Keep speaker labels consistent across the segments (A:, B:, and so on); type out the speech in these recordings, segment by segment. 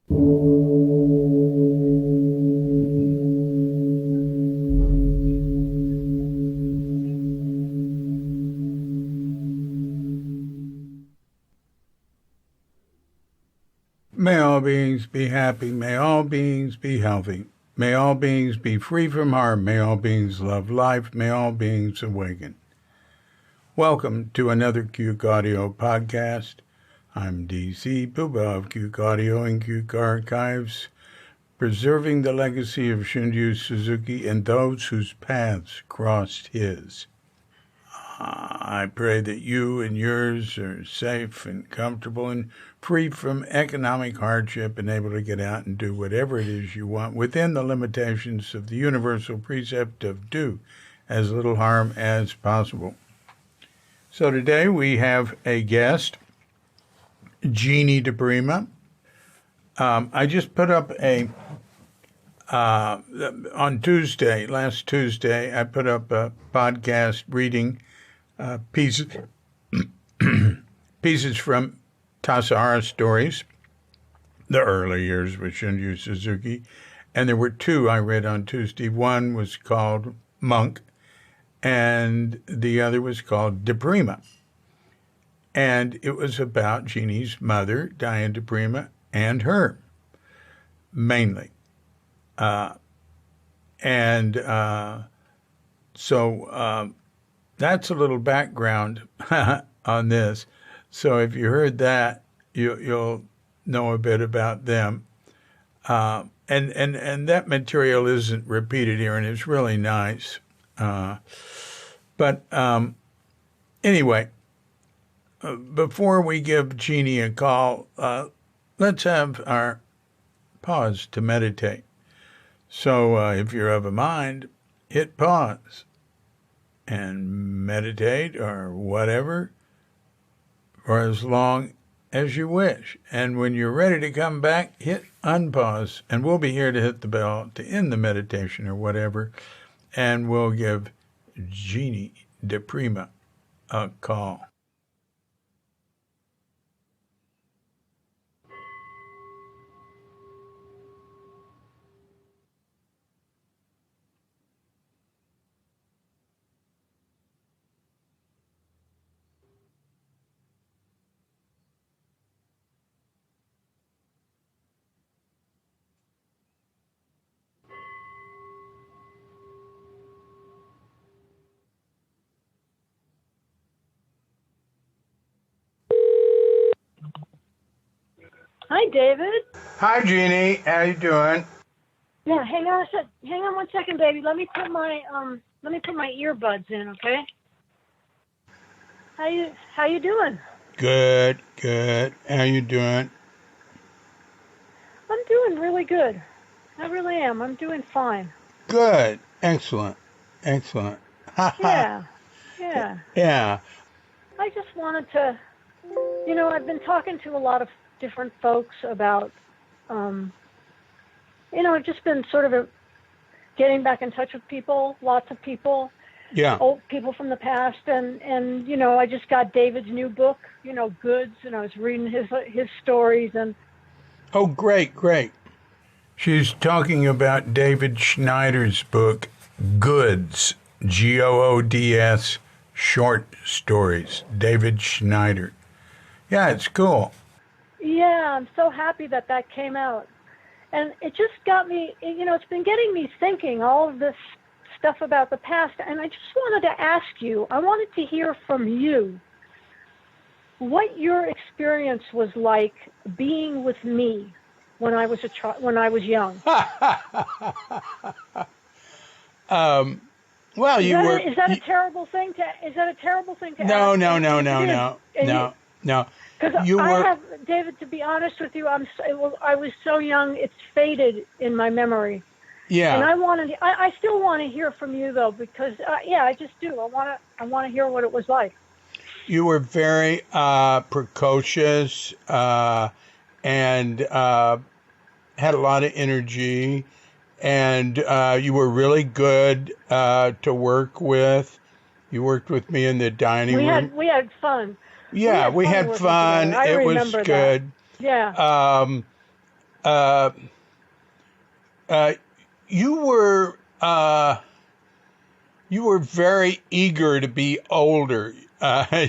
A: May all beings be happy. May all beings be healthy. May all beings be free from harm. May all beings love life. May all beings awaken. Welcome to another Cuke Audio podcast. I'm DC Puba of Cuke Audio and Cuke Archives, preserving the legacy of Shunryu Suzuki and those whose paths crossed his. I pray that you and yours are safe and comfortable and free from economic hardship and able to get out and do whatever it is you want within the limitations of the universal precept of do as little harm as possible. So today we have a guest, Jeanne DiPrima. I just put up on Tuesday, last Tuesday, I put up a podcast reading pieces from Tassajara stories, the early years with Shunryu Suzuki, and there were two I read on Tuesday. One was called Monk, and the other was called DiPrima. And it was about Jeanne's mother, Diane DiPrima, and her, mainly. So that's a little background on this. So if you heard that, you'll know a bit about them. And that material isn't repeated here, and it's really nice. But anyway, before we give Jeanne a call, let's have our pause to meditate. So if you're of a mind, hit pause and meditate or whatever for as long as you wish. And when you're ready to come back, hit unpause, and we'll be here to hit the bell to end the meditation or whatever, and we'll give Jeanne DiPrima a call.
B: Hi, David.
A: Hi, Jeanne. How you doing?
B: Yeah, hang on one second, baby. Let me put my earbuds in, okay? How you doing?
A: Good. How you doing?
B: I'm doing really good. I really am. I'm doing fine.
A: Good. Excellent.
B: Yeah. I just wanted to, I've been talking to a lot of different folks about, I've just been sort of getting back in touch with people, lots of people, old people from the past, and I just got David's new book, Goods, and I was reading his stories, and
A: oh, great. She's talking about David Schneider's book, Goods, Goods, short stories. David Schneider. Yeah, it's cool.
B: Yeah, I'm so happy that came out. And it just got me, it's been getting me thinking all of this stuff about the past. And I just wanted to ask you, I wanted to hear from you what your experience was like being with me when I was young.
A: Well,
B: Is that a terrible thing to ask?
A: No.
B: Because David, to be honest with you, I was so young, it's faded in my memory.
A: Yeah.
B: And I still want to hear from you though, because I just do. I want to hear what it was like.
A: You were very precocious and had a lot of energy, and you were really good to work with. You worked with me in the dining room.
B: We had fun.
A: Yeah, we had fun. It was good.
B: Yeah.
A: uh, you were very eager to be older.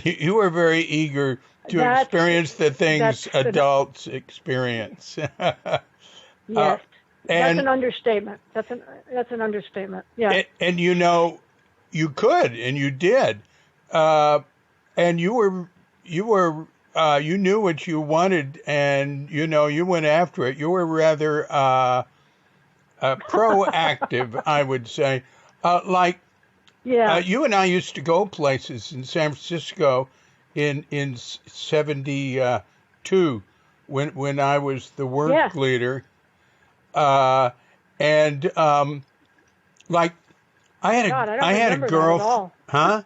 A: You were very eager to experience the things adults experience.
B: Yes, that's an understatement. That's an understatement. Yeah.
A: And you know, you could, and you did, and you knew what you wanted, and you know, you went after it. You were rather proactive, I would say. You and I used to go places in San Francisco in '72 when I was the work leader. And like I had a girl, huh?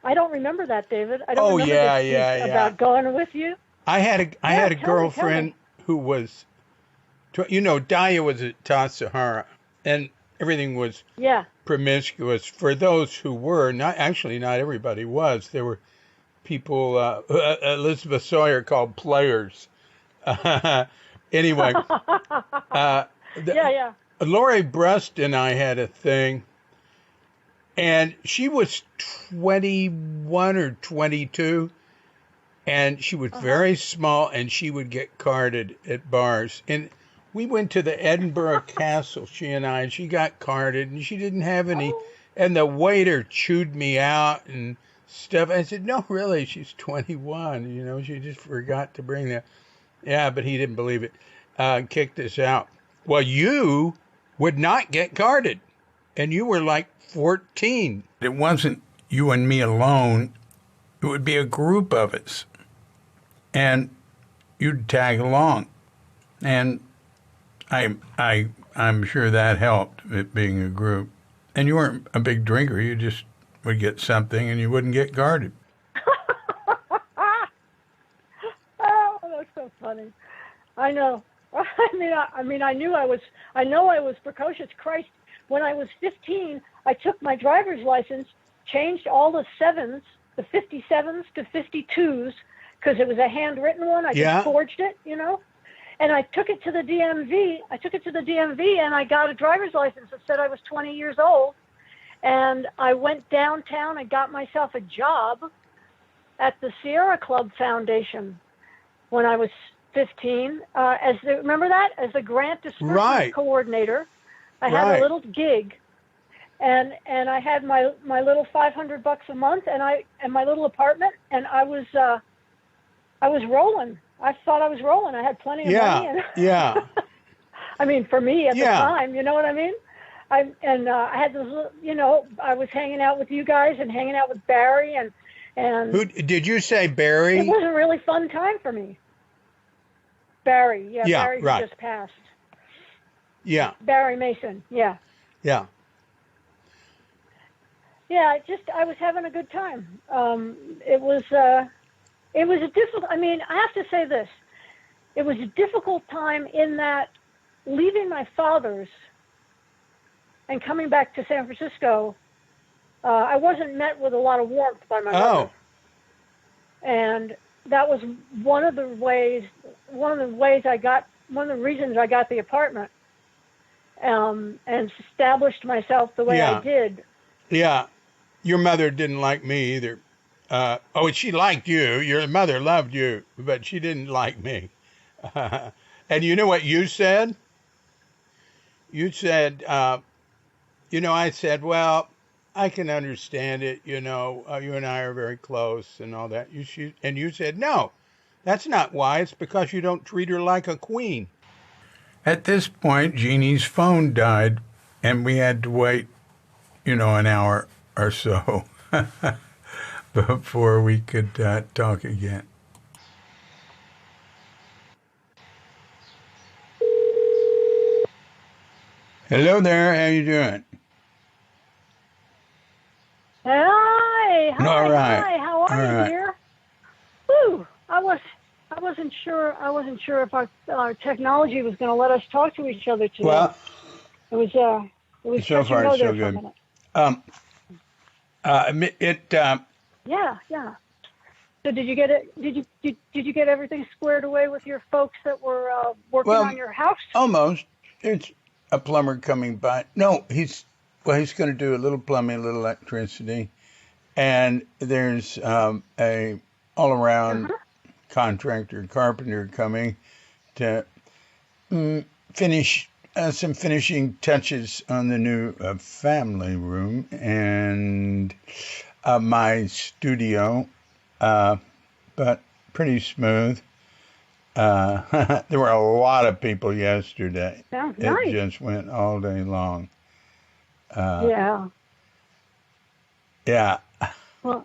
B: I don't remember that, David. I don't remember about going with you.
A: I had a girlfriend who was, you know, Daya was at Tassajara, and everything was promiscuous for those who were. Not everybody was. There were people Elizabeth Sawyer called players. Anyway, Lori Brust and I had a thing, and she was 21 or 22, and she was very small, and she would get carded at bars. And we went to the Edinburgh Castle, she and I, and she got carded, and she didn't have any, and the waiter chewed me out and stuff. I said, no, really, she's 21, you know, she just forgot to bring that. Yeah, but he didn't believe it. Kicked us out. Well, you would not get carded, and you were like 14. It wasn't you and me alone. It would be a group of us, and you'd tag along. And I'm sure that helped, it being a group. And you weren't a big drinker. You just would get something, and you wouldn't get carded.
B: So funny. I know. I know I was precocious. Christ, when I was 15, I took my driver's license, changed all the 7s, the 57s to 52s, because it was a handwritten one. I just forged it, you know. And I took it to the DMV. And I got a driver's license that said I was 20 years old. And I went downtown and got myself a job at the Sierra Club Foundation when I was 15, remember that? As the grant disbursement coordinator. I had a little gig, and I had my little $500 a month, and my little apartment, and I was rolling. I thought I was rolling. I had plenty of money. I mean, for me at the time, you know what I mean? I had this, you know, I was hanging out with you guys and hanging out with Barry and who
A: did you say, Barry?
B: It was a really fun time for me. Barry, Barry who just passed.
A: Yeah.
B: Barry Mason,
A: Yeah.
B: Yeah, I was having a good time. It was a difficult, I mean, I have to say this. It was a difficult time in that leaving my father's and coming back to San Francisco, I wasn't met with a lot of warmth by my mother. And that was one of the reasons I got the apartment, and established myself the way I did. Yeah.
A: Your mother didn't like me either. She liked you. Your mother loved you, but she didn't like me. And you know what you said? You said, you know, I said, well, I can understand it. You know, you and I are very close and all that. And you said, no, that's not why. It's because you don't treat her like a queen. At this point, Jeannie's phone died, and we had to wait, you know, an hour or so before we could talk again. Hello there. How you doing?
B: Hi.
A: All right.
B: Hi. How are you, dear? Whew. I wasn't sure if our technology was going to let us talk to each other today.
A: Well,
B: it was
A: so far so good.
B: Yeah. So did you get it? Did you get everything squared away with your folks that were working on your house?
A: Almost. It's a plumber coming by. No, he's going to do a little plumbing, a little electricity, and there's a all-around contractor, carpenter coming to finish some finishing touches on the new family room and my studio, but pretty smooth. There were a lot of people yesterday.
B: Sounds
A: It
B: nice.
A: just went all day long.
B: Yeah.
A: Yeah.
B: Well,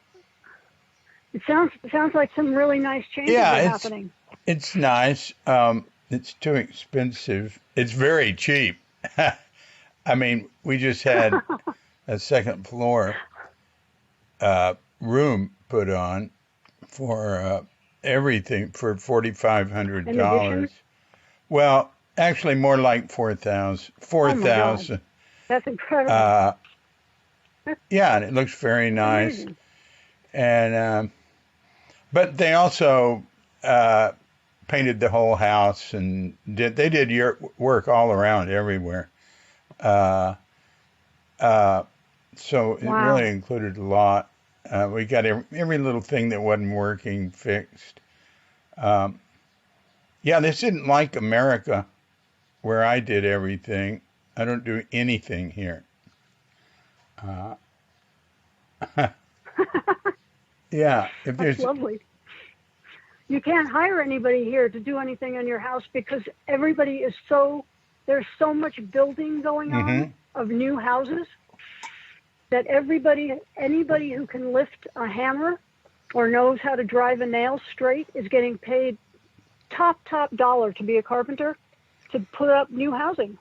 B: it sounds like some really nice changes are happening.
A: It's nice. It's too expensive. It's very cheap. I mean, we just had a second floor room put on for everything for $4,500. Well, actually, more like 4,000. 4,000.
B: That's incredible.
A: Yeah, and it looks very nice.
B: Amazing.
A: And but they also painted the whole house and did your work all around everywhere. So it really included a lot. We got every little thing that wasn't working fixed. Yeah, this isn't like America, where I did everything. I don't do anything here. Yeah, if there's
B: That's lovely. You can't hire anybody here to do anything in your house because everybody is there's so much building going on of new houses that anybody who can lift a hammer or knows how to drive a nail straight is getting paid top dollar to be a carpenter to put up new housing.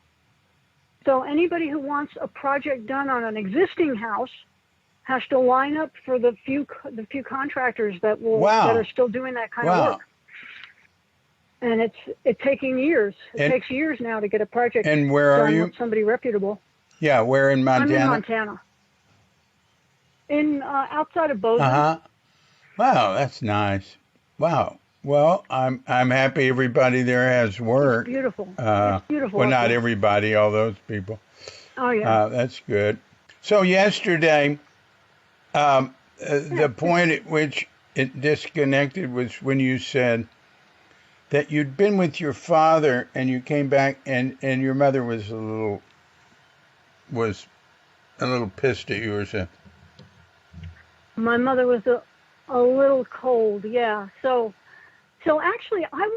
B: So anybody who wants a project done on an existing house has to line up for the few contractors that are still doing that kind of work. And it's taking years. It takes years now to get a project
A: and where are
B: done
A: you?
B: with somebody reputable.
A: Yeah, where in Montana?
B: I'm in Montana. Outside of Bozeman.
A: Wow, that's nice. Wow. Well, I'm happy everybody there has work.
B: It's beautiful. It's beautiful.
A: Well, not everybody, all those people.
B: Oh yeah.
A: That's good. So yesterday, the point at which it disconnected was when you said that you'd been with your father and you came back and your mother was a little pissed at you or something.
B: My mother was a little cold, yeah. So actually, I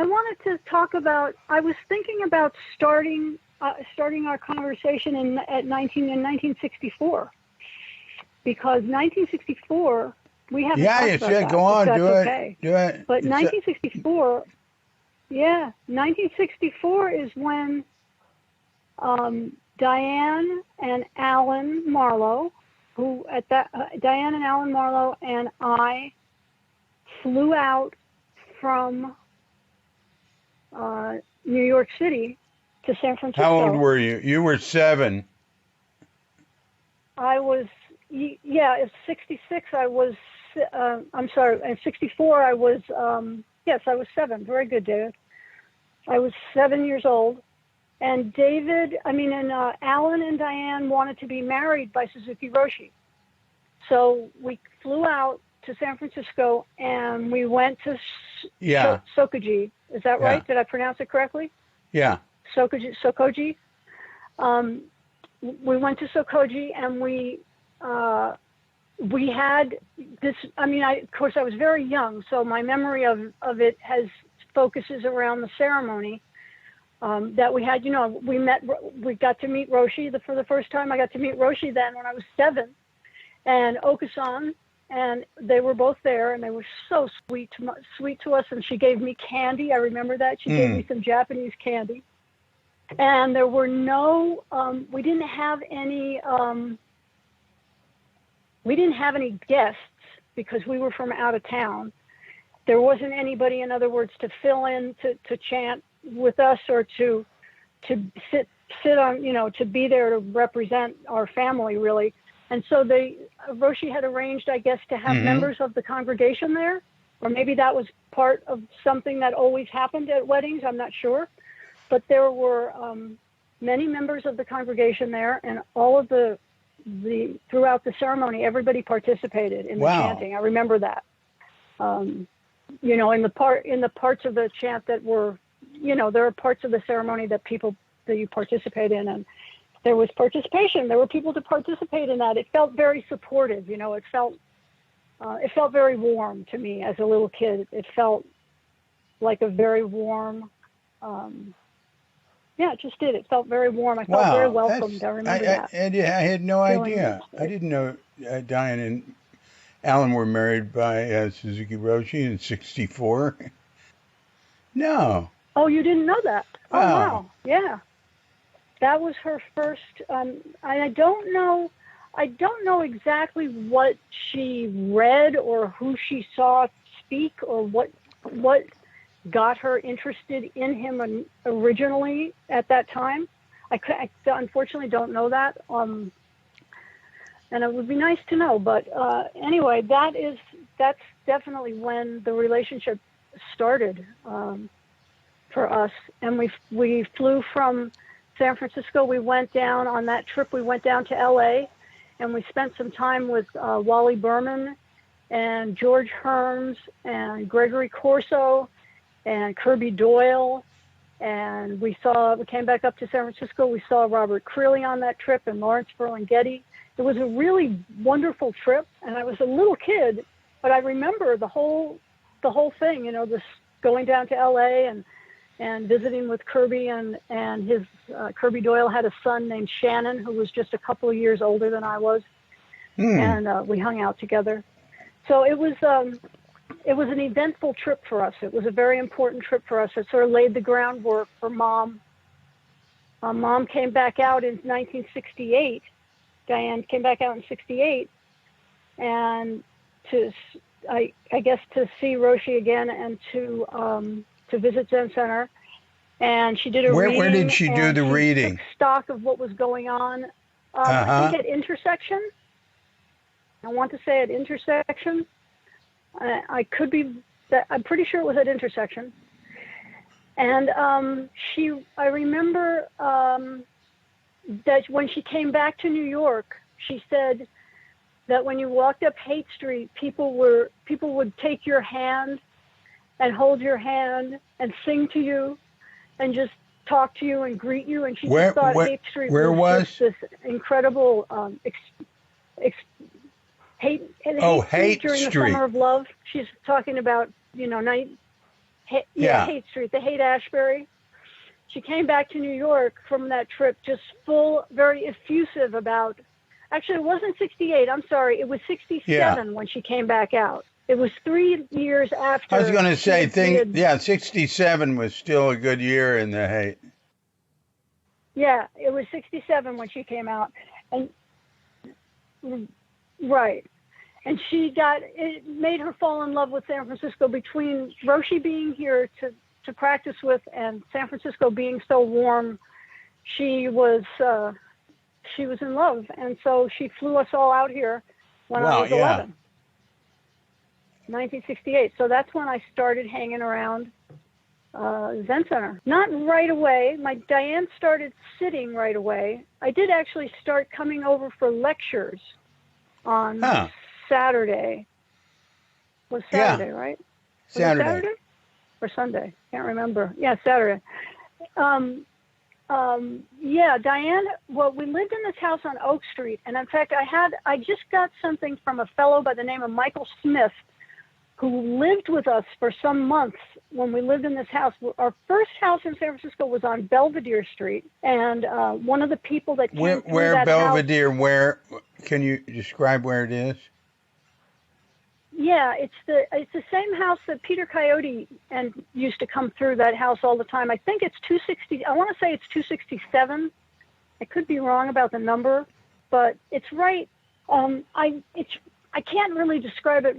B: wanted to talk about. I was thinking about starting our conversation in 1964, because 1964 we haven't talked about that.
A: Go on, do it.
B: Okay.
A: Do it.
B: But 1964, 1964 is when Diane and Alan Marlowe, Diane and Alan Marlowe and I flew out from New York City to San Francisco.
A: How old were you? You were 7.
B: I was, at 66, I was, I'm sorry, at 64, I was, I was 7. Very good, David. I was 7 years old. And Alan and Diane wanted to be married by Suzuki Roshi. So we flew out to San Francisco and we went to Sokoji. Is that right? Did I pronounce it correctly?
A: Yeah.
B: Sokoji. We went to Sokoji and we had this. Of course, I was very young, so my memory of it focuses around the ceremony that we had. We got to meet Roshi for the first time. I got to meet Roshi then when I was 7, and Okusan, and they were both there, and they were so sweet to us. And she gave me candy. I remember that she gave me some Japanese candy. And there were no. We didn't have any guests because we were from out of town. There wasn't anybody, in other words, to fill in to chant with us or to sit on, to be there to represent our family, really. And so Roshi had arranged, I guess, to have members of the congregation there, or maybe that was part of something that always happened at weddings. I'm not sure, but there were many members of the congregation there, and all of the throughout the ceremony, everybody participated in the chanting. I remember that. You know, in the parts of the chant that were, you know, there are parts of the ceremony that you participate in, and there was participation. There were people to participate in that. It felt very supportive. You know, it felt very warm to me as a little kid. It felt like a very warm, yeah, it just did. It felt very warm. I felt very welcomed. I remember that.
A: I had no idea. I didn't know Diane and Alan were married by Suzuki Roshi in '64. No.
B: Oh, you didn't know that? Oh, wow. Yeah. That was her first, I don't know exactly what she read or who she saw speak or what got her interested in him originally at that time. I unfortunately don't know that, and it would be nice to know. But anyway, that's definitely when the relationship started for us, and we flew from San Francisco. We went down on that trip. We went down to L.A. and we spent some time with Wally Berman and George Herms and Gregory Corso and Kirby Doyle. And we came back up to San Francisco. We saw Robert Creeley on that trip and Lawrence Ferlinghetti. It was a really wonderful trip. And I was a little kid, but I remember the whole thing, you know, this going down to L.A. and visiting with Kirby, and his Kirby Doyle had a son named Shannon, who was just a couple of years older than I was, and we hung out together. So it was an eventful trip for us. It was a very important trip for us. It sort of laid the groundwork for Mom. Mom came back out in 1968. Diane came back out in '68, and I guess to see Roshi again and to visit Zen Center, and she did a reading. Where did she do the reading? Took stock of what was going on. I think at Intersection. I want to say at Intersection. I could be. I'm pretty sure it was at Intersection. And I remember that when she came back to New York, she said that when you walked up Haight Street, people would take your hand and hold your hand and sing to you and just talk to you and greet you. And she just thought Haight Street was just this incredible Haight during the Summer of Love. She's talking about, you know, Haight Street, the Haight-Ashbury. She came back to New York from that trip just very effusive about, actually it wasn't '68, I'm sorry, it was '67 when she came back out. It was 3 years after. I was going to say, '67 was still a good year in the Haight. Yeah, it was '67 when she came out, and right, and it made her fall in love with San Francisco. Between Roshi being here to practice with and San Francisco being so warm, she was in love, and so she flew us all out here when I was 11. 1968. So that's when I started hanging around Zen Center. Not right away. Diane started sitting right away. I did actually start coming over for lectures on Saturday. Was Saturday, right? Was Saturday or Sunday? Can't remember. Yeah, Saturday. Diane, well, we lived in this house on Oak Street. And in fact, I just got something from a fellow by the name of Michael Smith, who lived with us for some months when we lived in this house. Our first house in San Francisco was on Belvedere Street, and one of the people that came through that Belvedere, house, where can you describe where it is? Yeah, it's the same house that Peter Coyote used to come through that house all the time. I think it's 260. I want to say it's 267. I could be wrong about the number, but it's right. I can't really describe it.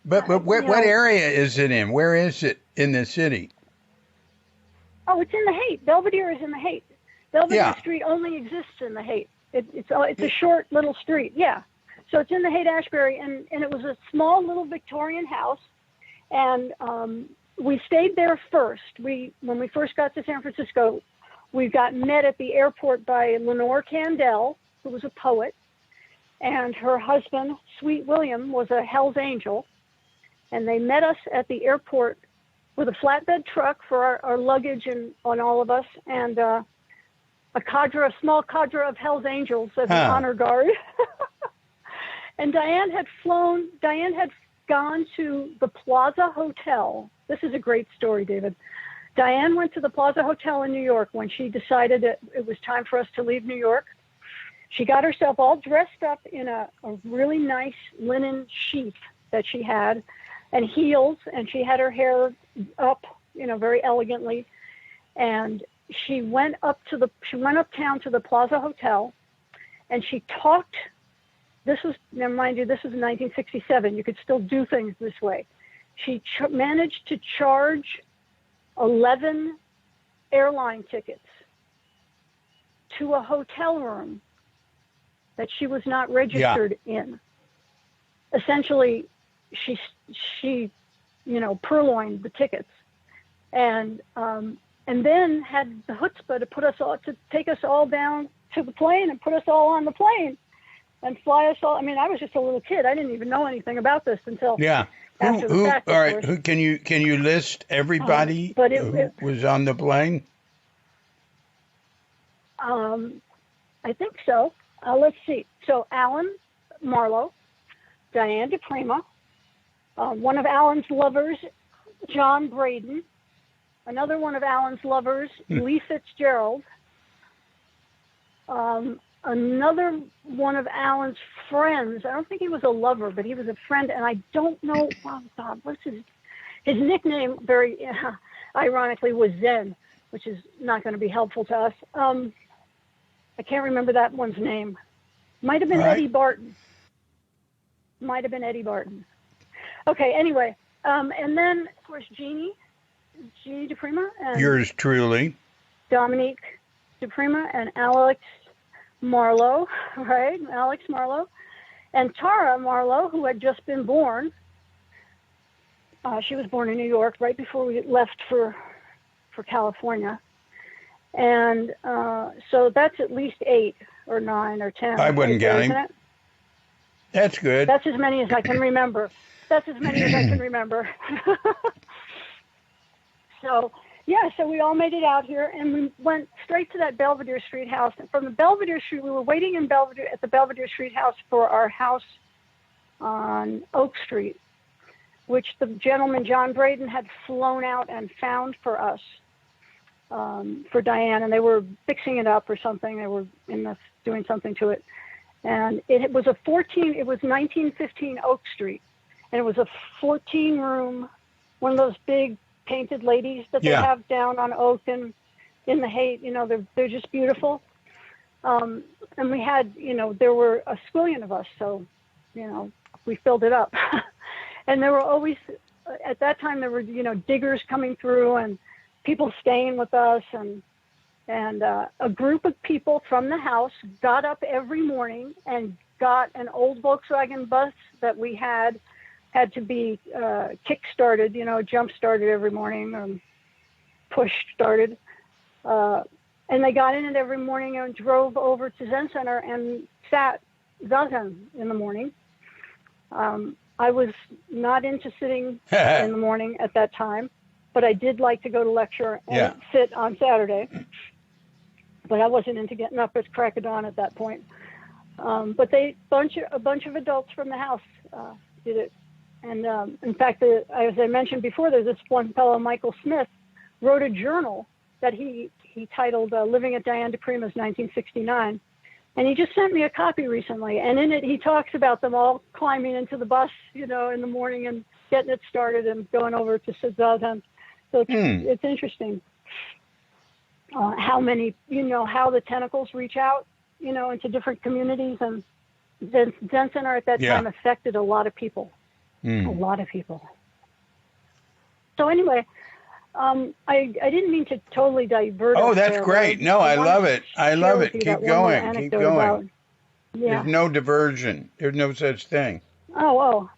B: But what area is it in? Where is it in the city? Oh, it's in the Haight. Belvedere is in the Haight. Belvedere Street only exists in the Haight. It's a short little street. Yeah. So it's in the Haight-Ashbury, and it was a small little Victorian house, and we stayed there first. When we first got to San Francisco, we got met at the airport by Lenore Candell, who was a poet, and her husband, Sweet William, was a Hell's Angel, and they met us at the airport with a flatbed truck for our luggage and on all of us, and a small cadre of Hell's Angels as an honor guard. And Diane had gone to the Plaza Hotel. This is a great story, David. Diane went to the Plaza Hotel in New York when she decided that it was time for us to leave New York. She got herself all dressed up in a really nice linen sheath that she had and heels, and she had her hair up, very elegantly. And she went uptown to the Plaza Hotel, and she talked. Mind you, this was 1967. You could still do things this way. She managed to charge 11 airline tickets to a hotel room that she was not registered in. Essentially, she purloined the tickets, and then had the chutzpah to take us all down to the plane and put us all on the plane and fly us all. I mean, I was just a little kid. I didn't even know anything about this until after the fact.
A: All right, can you list everybody who was on the plane?
B: I think so. Let's see. So Alan Marlowe, Diane DiPrima, one of Alan's lovers, John Braden, another one of Alan's lovers, Lee Fitzgerald, another one of Alan's friends. I don't think he was a lover, but he was a friend, and I don't know. Oh God, what's his nickname? Very ironically, was Zen, which is not going to be helpful to us. I can't remember that one's name. Might have been Eddie Barton. Okay. Anyway, and then of course Jeanne DiPrima and
A: yours truly,
B: Dominique DiPrima and Alex Marlowe, right? Alex Marlowe. And Tara Marlowe, who had just been born. She was born in New York right before we left for California. And so that's at least 8 or 9 or 10.
A: I wasn't counting. That's good.
B: That's as many as I can remember. So we all made it out here, and we went straight to that Belvedere Street house. And from the Belvedere Street, we were waiting at the Belvedere Street house for our house on Oak Street, which the gentleman, John Braden, had flown out and found for us, for Diane, and they were fixing it up or something. They were doing something to it. And it was 1915 Oak Street, and it was a 14-room, one of those big painted ladies that they have down on Oak and in the Haight. They're just beautiful. And we had, there were a squillion of us, so, we filled it up. And there were always, at that time, there were, diggers coming through and people staying with us, and a group of people from the house got up every morning and got an old Volkswagen bus that we had to be kick-started, jump-started every morning, push-started. And they got in it every morning and drove over to Zen Center and sat Zazen in the morning. I was not into sitting in the morning at that time, but I did like to go to lecture and sit on Saturday. But I wasn't into getting up at crack of dawn at that point. But a bunch of adults from the house did it. And in fact, as I mentioned before, there's this one fellow, Michael Smith, wrote a journal that he titled Living at Diane DiPrima's 1969. And he just sent me a copy recently. And in it, he talks about them all climbing into the bus, in the morning and getting it started and going over to Zazen. So it's interesting how many, how the tentacles reach out, into different communities. And Zen Center at that time affected a lot of people. A lot of people. So anyway, I didn't mean to totally divert
A: Oh,
B: us
A: that's
B: there,
A: great. No, I love it. I love it. Keep going. Keep going.
B: Yeah.
A: There's no diversion. There's no such thing.
B: Oh.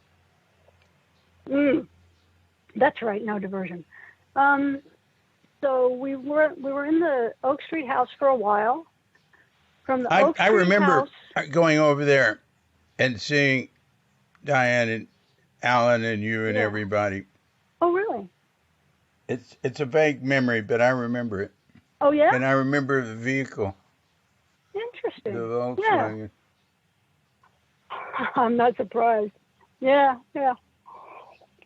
B: That's right. No diversion. So we were in the Oak Street house for a while. From the Oak Street
A: I remember
B: house,
A: going over there and seeing Diane and Alan and you and
B: yeah.
A: everybody.
B: Oh, really?
A: It's a vague memory, but I remember it.
B: Oh, yeah?
A: And I remember the vehicle.
B: Interesting.
A: The Volkswagen.
B: Yeah. I'm not surprised. Yeah.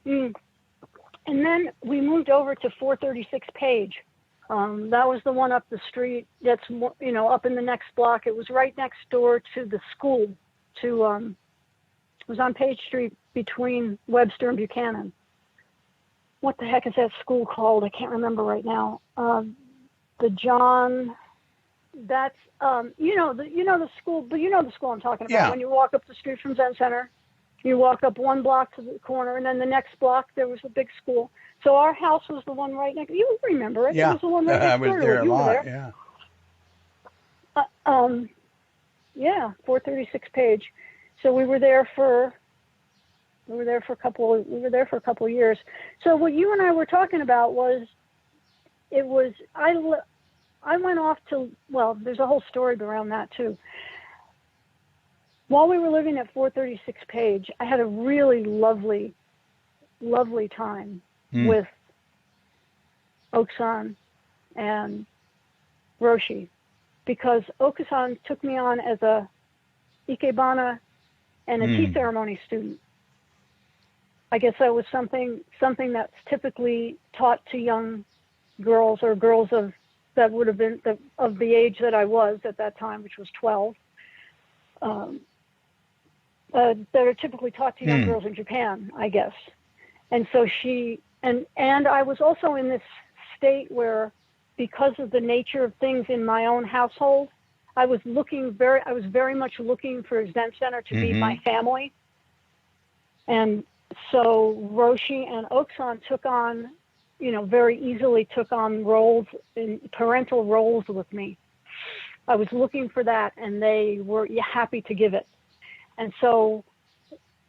B: And then we moved over to 436 Page. That was the one up the street. That's, up in the next block. It was right next door to the school. It was on Page Street between Webster and Buchanan. What the heck is that school called? I can't remember right now. The John. That's the school, but you know the school I'm talking about.
A: Yeah.
B: When you walk up the street from Zen Center, you walk up one block to the corner, and then the next block there was a big school. So our house was the one right next. You remember it?
A: Yeah,
B: It was the one right next door.
A: I was there a lot.
B: Yeah. 436 Page. So we were there for a couple of years. So what you and I were talking about was I went off to, well, there's a whole story around that too. While we were living at 436 Page, I had a really lovely, lovely time with Okusan and Roshi, because Okusan took me on as a ikebana and a tea ceremony student. I guess that was something that's typically taught to young girls or girls that would have been of the age that I was at that time, which was 12. That are typically taught to young girls in Japan, I guess. And so and I was also in this state where, because of the nature of things in my own household, I was very much looking for Zen Center to be my family. And so Roshi and Okusan very easily took on parental roles with me. I was looking for that, and they were happy to give it. And so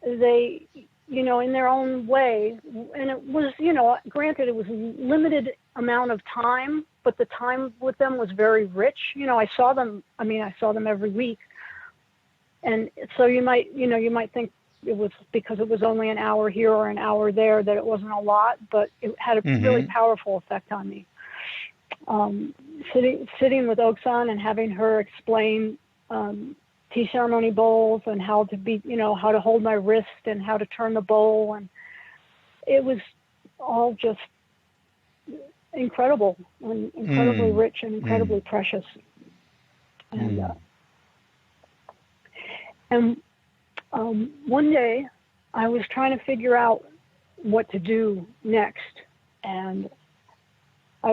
B: they, in their own way, and it was, granted it was a limited amount of time, but the time with them was very rich. I saw them every week. And so you might think it was because it was only an hour here or an hour there that it wasn't a lot, but it had a really powerful effect on me. Sitting with Okusan and having her explain tea ceremony bowls and how to hold my wrist and how to turn the bowl, and it was all just incredible and incredibly rich and incredibly precious. And one day I was trying to figure out what to do next, and I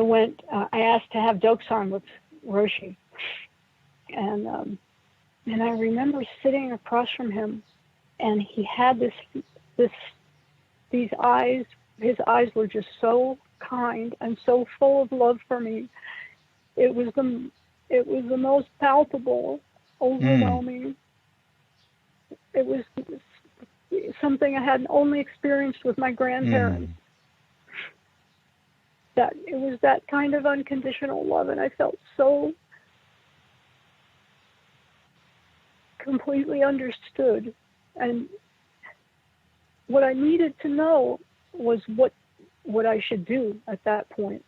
B: asked to have Dokusan with Roshi, and I remember sitting across from him, and he had these eyes. His eyes were just so kind and so full of love for me. It was the most palpable, overwhelming. It was something I had only experienced with my grandparents. That it was that kind of unconditional love, and I felt so completely understood. And what I needed to know was what I should do at that point.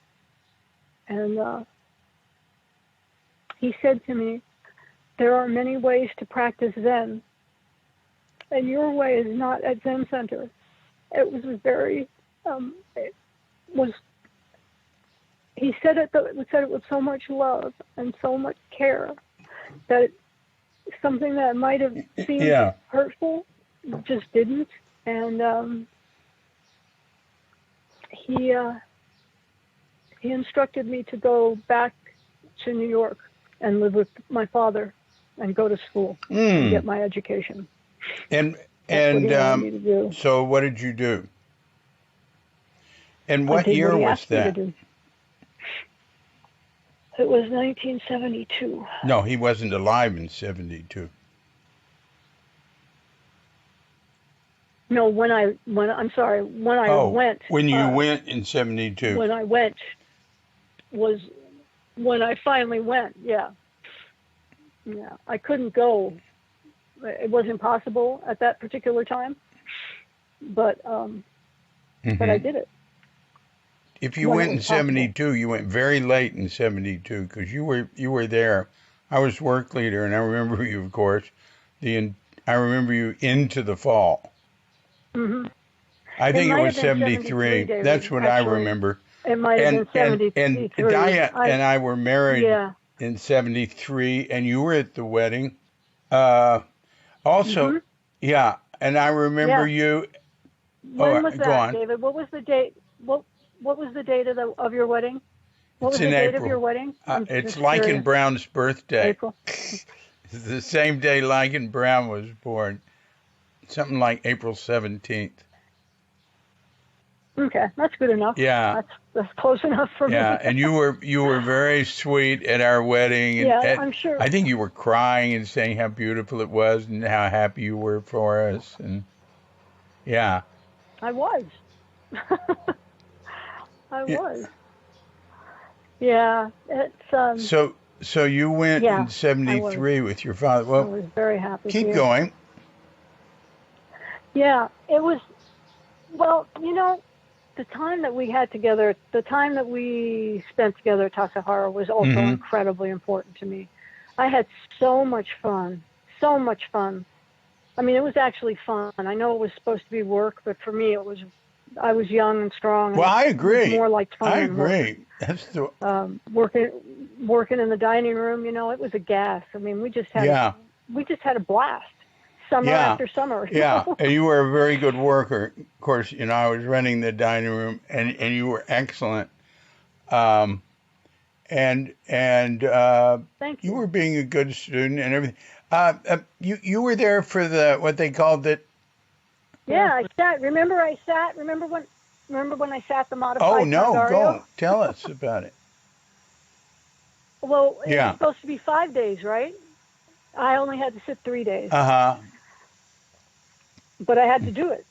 B: And he said to me, "There are many ways to practice Zen, and your way is not at Zen Center." It was very, he said it with so much love and so much care that something that might have seemed hurtful just didn't. And he instructed me to go back to New York and live with my father and go to school and get my education.
A: And
B: so what did you do?
A: So what did you do? And
B: I
A: what
B: did
A: year
B: what he
A: was
B: asked me to
A: that?
B: do. It was 1972.
A: No, he wasn't alive in 72.
B: No, when I
A: Oh,
B: went,
A: when you went in 72.
B: when I went was when I finally went. Yeah, yeah. I couldn't go. It wasn't possible at that particular time, but I did it.
A: If you
B: When it
A: went in
B: was possible.
A: 72, you went very late in 72 because you were there. I was work leader, and I remember you, of course. I remember you into the fall.
B: Hmm.
A: I
B: It
A: think it
B: might
A: was
B: have been 73,
A: 73. That's
B: David.
A: what I
B: Actually,
A: remember.
B: it might have been
A: And
B: 73.
A: Diane and I were married
B: Yeah.
A: in 73, and you were at the wedding. Uh, Also,
B: Hmm.
A: yeah, and I remember
B: Yeah.
A: you. Oh,
B: When was
A: go
B: that,
A: on.
B: David? What was the date? What was the date of your wedding? What
A: It's
B: was the
A: in
B: date of your
A: April.
B: wedding? I'm
A: It's
B: just
A: Lycan
B: curious.
A: Brown's birthday.
B: April.
A: It's the same day Lycan Brown was born, something like April 17th.
B: Okay, that's good enough.
A: Yeah,
B: That's close enough for
A: yeah,
B: me.
A: and you were very sweet at our wedding, and
B: Yeah, I'm sure
A: I think you were crying and saying how beautiful it was and how happy you were for us, and yeah,
B: I was. I
A: yeah.
B: was. Yeah, it's
A: So you went in
B: yeah, I was.
A: 73 with your father.
B: I
A: Well,
B: was very happy
A: keep
B: here.
A: going.
B: Yeah, it was well, the time that we had together, the time that we spent together at Takahara was also
A: Hmm.
B: incredibly important to me. I had so much fun. So much fun. I mean, it was actually fun. I know it was supposed to be work, but for me I was young and strong, and
A: Well, I
B: it was
A: agree.
B: more like fun
A: I
B: than work.
A: agree. That's the
B: Working in the dining room, it was a gas. I mean,
A: yeah,
B: we just had a blast, summer
A: yeah,
B: after summer.
A: yeah. And you were a very good worker. Of course, I was running the dining room, and you were excellent. Um, and
B: Thank
A: you
B: you.
A: were being a good student and everything. You were there for the what they called it.
B: Yeah, I sat. Remember, I sat. Remember when I sat the
A: Oh
B: modified
A: no,
B: Tangario?
A: go tell us about it.
B: Well, it was
A: Yeah.
B: supposed to be 5 days, right? I only had to sit 3 days,
A: Uh-huh.
B: but I had to do it.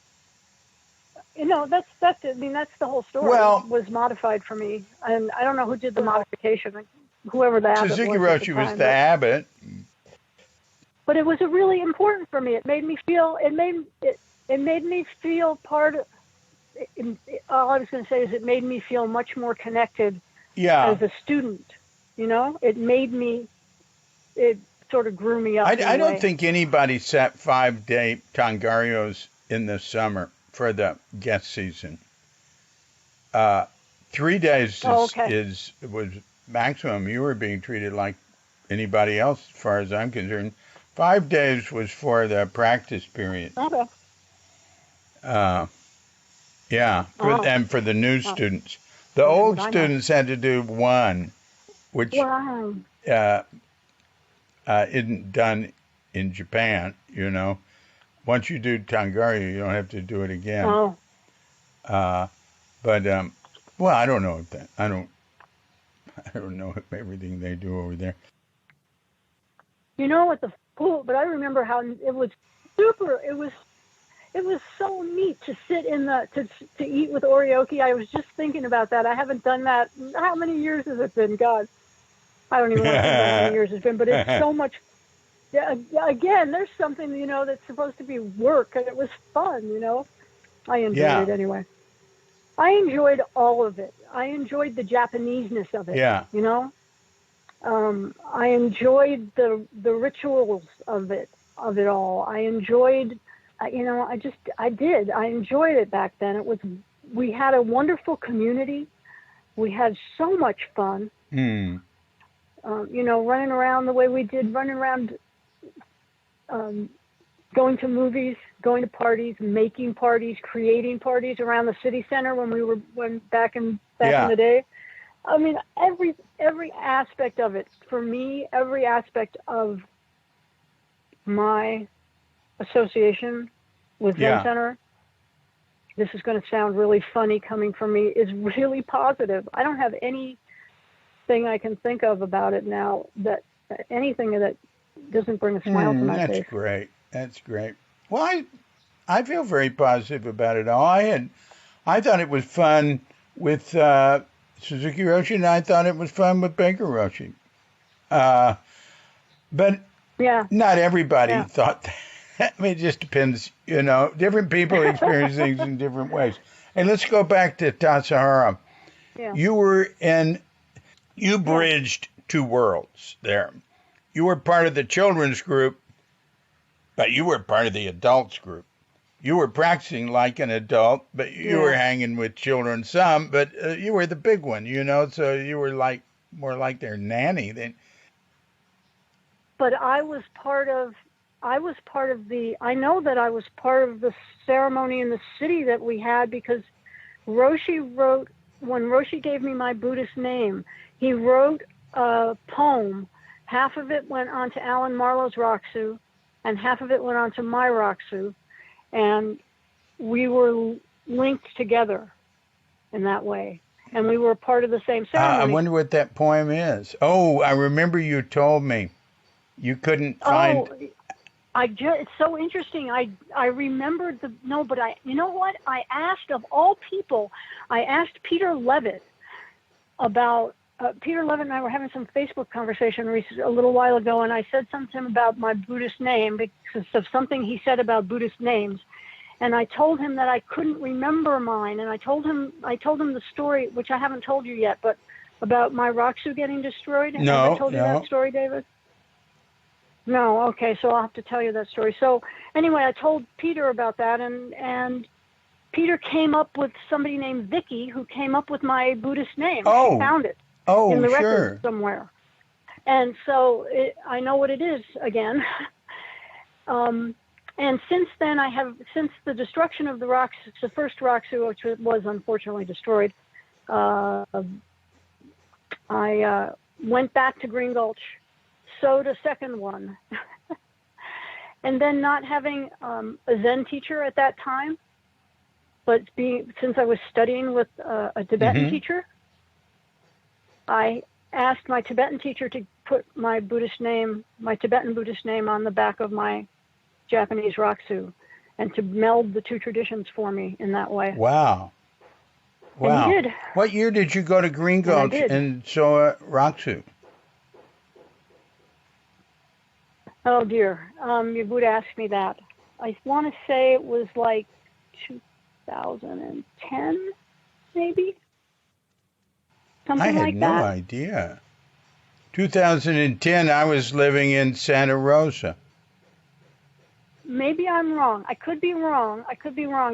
B: That's. I mean, that's the whole story.
A: Well,
B: Was modified for me, and I don't know who did the modification, whoever the abbot
A: Suzuki
B: was at the
A: Roshi was
B: time,
A: the abbot.
B: but it was a really important for me. It made me feel. It made me feel part of. All I was going to say is it made me feel much more connected
A: Yeah.
B: as a student. It sort of grew me up in
A: I
B: a
A: don't
B: way.
A: think anybody sat 5-day Tangarios in the summer for the guest season. 3 days
B: Oh, okay.
A: was maximum. You were being treated like anybody else, as far as I'm concerned. 5 days was for the practice period.
B: Okay.
A: Uh, yeah,
B: Oh,
A: for the new
B: wow.
A: students. The
B: That
A: old
B: was I know.
A: students had to do one, which
B: Wow.
A: uh, isn't done in Japan. Once you do Tangario, you don't have to do it again.
B: Oh.
A: But well, I don't know if that. I don't know if everything they do over there.
B: At the pool, but I remember how it was super. It was so neat to sit to eat with orioki. I was just thinking about that. I haven't done that. How many years has it been? God, I don't even want to think about how many years it's been. But it's so much. Yeah, again, there's something that's supposed to be work, and it was fun. I enjoyed it anyway. I enjoyed all of it. I enjoyed the Japaneseness of it.
A: Yeah.
B: I enjoyed the rituals of it all. I enjoyed, I did. I enjoyed it back then. We had a wonderful community. We had so much fun. Running around the way we did, running around, going to movies, going to parties, making parties, creating parties around the city center when back in the day. I mean, every aspect of it, for me, every aspect of my association with Zen Center this is going to sound really funny coming from me, is really positive. I don't have anything I can think of about it now, that anything that doesn't bring a smile to my face.
A: That's great. That's great. Well, I feel very positive about it all. I thought it was fun with Suzuki Roshi, and I thought it was fun with Baker Roshi. But
B: yeah,
A: not everybody thought that. I mean, it just depends, different people experience things in different ways. And let's go back to Tassajara.
B: Yeah.
A: You bridged two worlds there. You were part of the children's group, but you were part of the adults group. You were practicing like an adult, but you were hanging with children some, but you were the big one, so you were more like their nanny than.
B: But I know that I was part of the ceremony in the city that we had, because Roshi wrote, when Roshi gave me my Buddhist name, he wrote a poem. Half of it went on to Alan Marlowe's Roxu, and half of it went on to my Roxu. And we were linked together in that way. And we were part of the same ceremony.
A: I wonder what that poem is. Oh, I remember you told me. You couldn't find.
B: It's so interesting. I remembered you know what? I asked, of all people, Peter Levitt about. Peter Levitt and I were having some Facebook conversation a little while ago, and I said something to him about my Buddhist name because of something he said about Buddhist names. And I told him that I couldn't remember mine, and I told him the story, which I haven't told you yet, but about my Roxu getting destroyed.
A: No,
B: Have I told you that story, David? No, okay, so I'll have to tell you that story. So anyway, I told Peter about that, and Peter came up with somebody named Vicky who came up with my Buddhist name.
A: Oh.
B: She found it in the record somewhere. And so I know what it is again. And since then, since the destruction of the first Roxu, which was unfortunately destroyed, I went back to Green Gulch, sewed a second one. And then, not having a Zen teacher at that time, but since I was studying with a Tibetan teacher, I asked my Tibetan teacher to put my Tibetan Buddhist name on the back of my Japanese Roxu, and to meld the two traditions for me in that way.
A: Wow.
B: And he did.
A: What year did you go to Green Gulch and sew a Roxu?
B: Oh, dear. You would ask me that. I want to say it was like 2010, maybe? Something like that.
A: I had no idea. 2010, I was living in Santa Rosa.
B: Maybe I'm wrong. I could be wrong,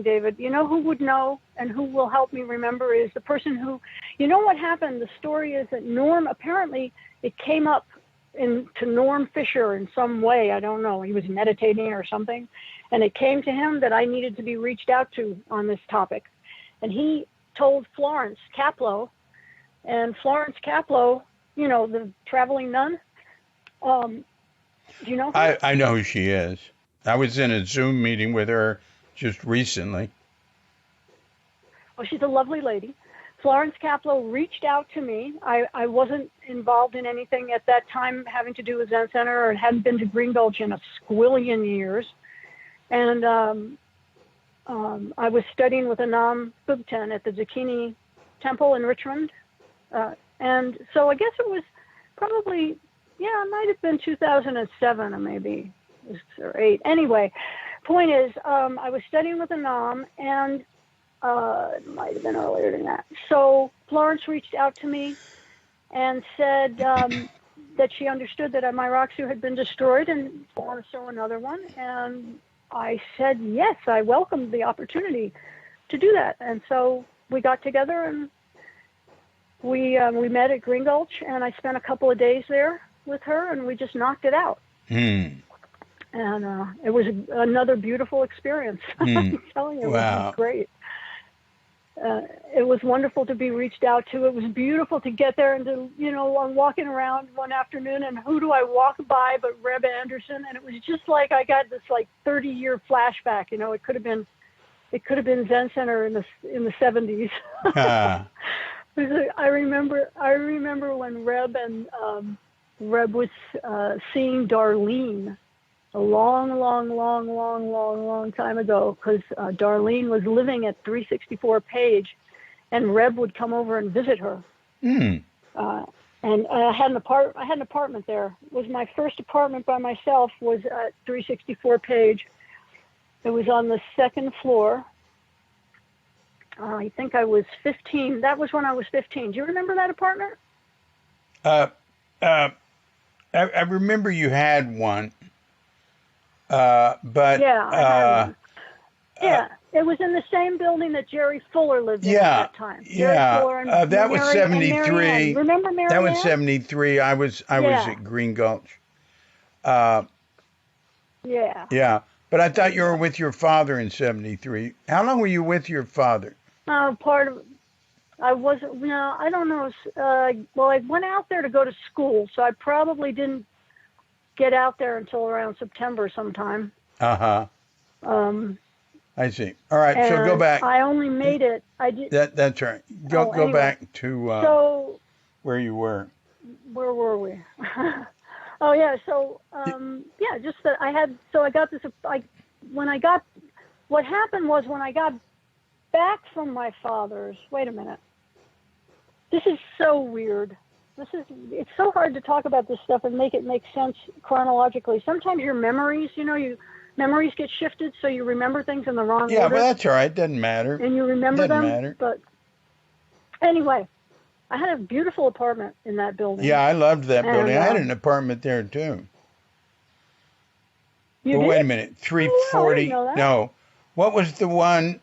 B: David. You know who would know and who will help me remember is the person who, what happened? The story is that Norm, apparently it came up to Norm Fisher in some way. I don't know. He was meditating or something. And it came to him that I needed to be reached out to on this topic. And he told Florence Kaplow, and Florence Kaplow, the traveling nun, do you know her?
A: I know who she is. I was in a Zoom meeting with her just recently.
B: Well, she's a lovely lady. Florence Kaplow reached out to me. I wasn't involved in anything at that time having to do with Zen Center, or hadn't been to Green Gulch in a squillion years. And I was studying with Anam Bhupten at the Dakini Temple in Richmond. And so I guess it was probably, it might have been 2007 or maybe, or 8. Anyway, point is, I was studying with Anam, and it might have been earlier than that. So Florence reached out to me and said that she understood that my Roxu had been destroyed and wanted to sew another one. And I said, yes, I welcomed the opportunity to do that. And so we got together, and we met at Green Gulch, and I spent a couple of days there with her, and we just knocked it out. And it was another beautiful experience. I'm telling you,
A: wow.
B: It was great. It was wonderful to be reached out to. It was beautiful to get there and to, I'm walking around one afternoon, and who do I walk by but Reb Anderson? And it was just like I got this 30-year flashback. It could have been it could have been Zen Center in the 70s. I remember when Reb was seeing Darlene a long time ago, because Darlene was living at 364 Page, and Reb would come over and visit her. And I had an apartment there. It was my first apartment by myself. Was at 364 Page. It was on the second floor. I think I was 15. That was when I was 15. Do you remember that apartment?
A: I remember you had one. But
B: yeah, I had one. Yeah, it was in the same building that Jerry Fuller lived in at that time. Jerry Fuller and
A: that was 73.
B: Remember Mary
A: That was
B: Ann?
A: 73. I was at Green Gulch.
B: Yeah.
A: Yeah, but I thought you were with your father in 73. How long were you with your father?
B: I wasn't. No, I don't know. Well, I went out there to go to school, so I probably didn't get out there until around September sometime.
A: I see. All right, so go back.
B: I only made it. I did.
A: That's right. Go back to where you were.
B: Where were we? Oh yeah. So just that I had. So I got this. What happened was when I got back from my father's. Wait a minute. This is so weird. It's so hard to talk about this stuff and make it make sense chronologically. Sometimes your memories, memories get shifted, so you remember things in the wrong order.
A: Yeah, but that's all right. Doesn't matter.
B: And you remember them.
A: Doesn't matter.
B: But anyway, I had a beautiful apartment in that building.
A: Yeah, I loved that building. I had an apartment there too.
B: You did?
A: Wait a minute. 340.
B: Oh, I didn't know that.
A: No. What was the one?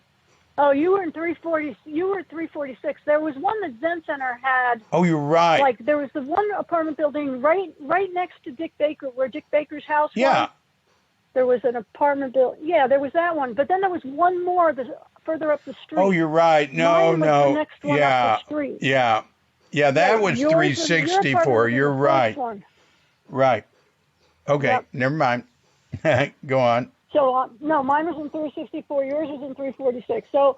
B: Oh, you were in 340. You were at 346. There was one that Zen Center had.
A: Oh, you're right.
B: Like there was the one apartment building right next to Dick Baker, where Dick Baker's house was. There was an apartment building. Yeah, there was that one. But then there was one more further up the street.
A: Oh, you're right. No.
B: The next one up the street.
A: Yeah. That was 364. You're right. Right. Okay. Yep. Never mind. Go on.
B: So, no, mine was in 364. Yours was in 346. So,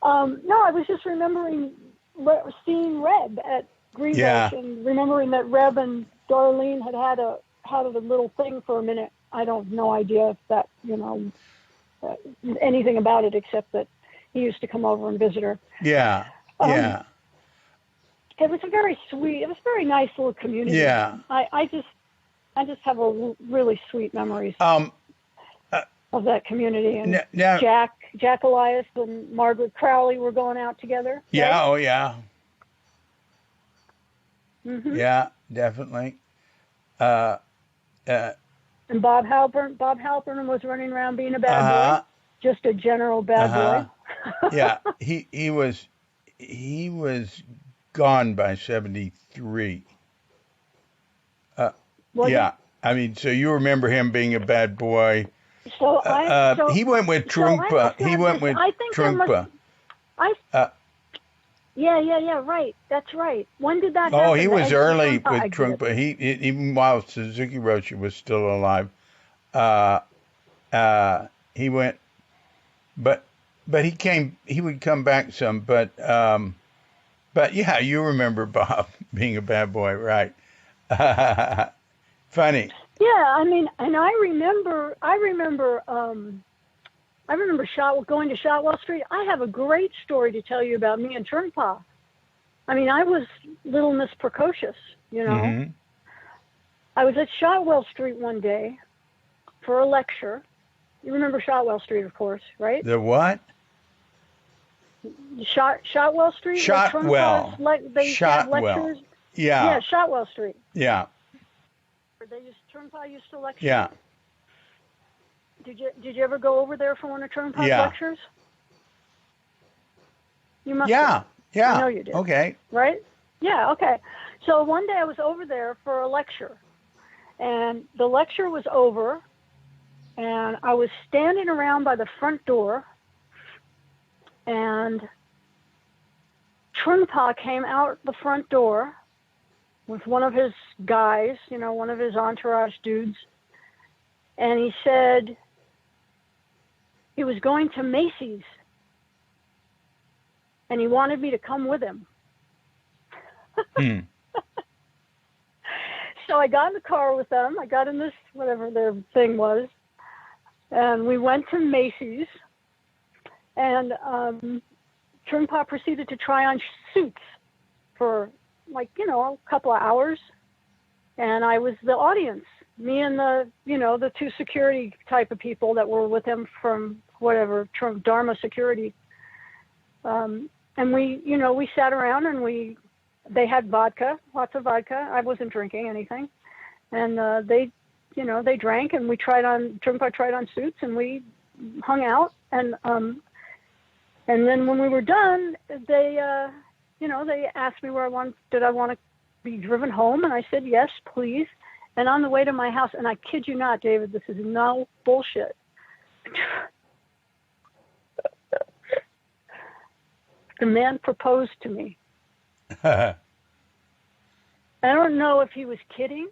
B: no, I was just remembering seeing Reb at Green Gulch and remembering that Reb and Darlene had a little thing for a minute. I don't no idea if that, anything about it except that he used to come over and visit her.
A: Yeah.
B: It was a very sweet, it was a very nice little community.
A: Yeah.
B: I just have a really sweet memories. Of that community, and Jack Elias and Margaret Crowley were going out together.
A: Yeah, right? Oh yeah.
B: Mm-hmm.
A: Yeah, definitely.
B: And Bob Halpern was running around being a bad boy, just a general bad boy.
A: Yeah, he was gone by 73. I mean, so you remember him being a bad boy.
B: So
A: he went with Trungpa.
B: Yeah, right. That's right. When did that happen?
A: Oh, he was early with Trungpa. He even while Suzuki Roshi was still alive. He went, but he would come back some. But yeah, you remember Bob being a bad boy, right? Funny.
B: Yeah, I mean, and I remember going to Shotwell Street. I have a great story to tell you about me and Trungpa. I mean, I was Little Miss Precocious,
A: Mm-hmm.
B: I was at Shotwell Street one day for a lecture. You remember Shotwell Street, of course, right?
A: The what?
B: Shotwell Street?
A: Shotwell.
B: Lectures.
A: Yeah,
B: Shotwell Street.
A: Yeah.
B: Trungpa used to lecture.
A: Yeah.
B: Did you ever go over there for one of Trungpa's lectures? You must.
A: Yeah.
B: I know you did.
A: Okay.
B: Right? Yeah. Okay. So one day I was over there for a lecture, and the lecture was over, and I was standing around by the front door, and Trungpa came out the front door with one of his guys, one of his entourage dudes, and he said he was going to Macy's and he wanted me to come with him. So I got in the car with them. I got in this, whatever their thing was, and we went to Macy's, and Trungpa proceeded to try on suits for, like, a couple of hours, and I was the audience. Me and the two security type of people that were with him from whatever, Dharma Security. And we sat around and they had vodka, lots of vodka. I wasn't drinking anything. And they drank, and Trungpa tried on suits, and we hung out. And then when we were done, they asked me did I want to be driven home? And I said, yes, please. And on the way to my house, and I kid you not, David, this is no bullshit. The man proposed to me. I don't know if he was kidding,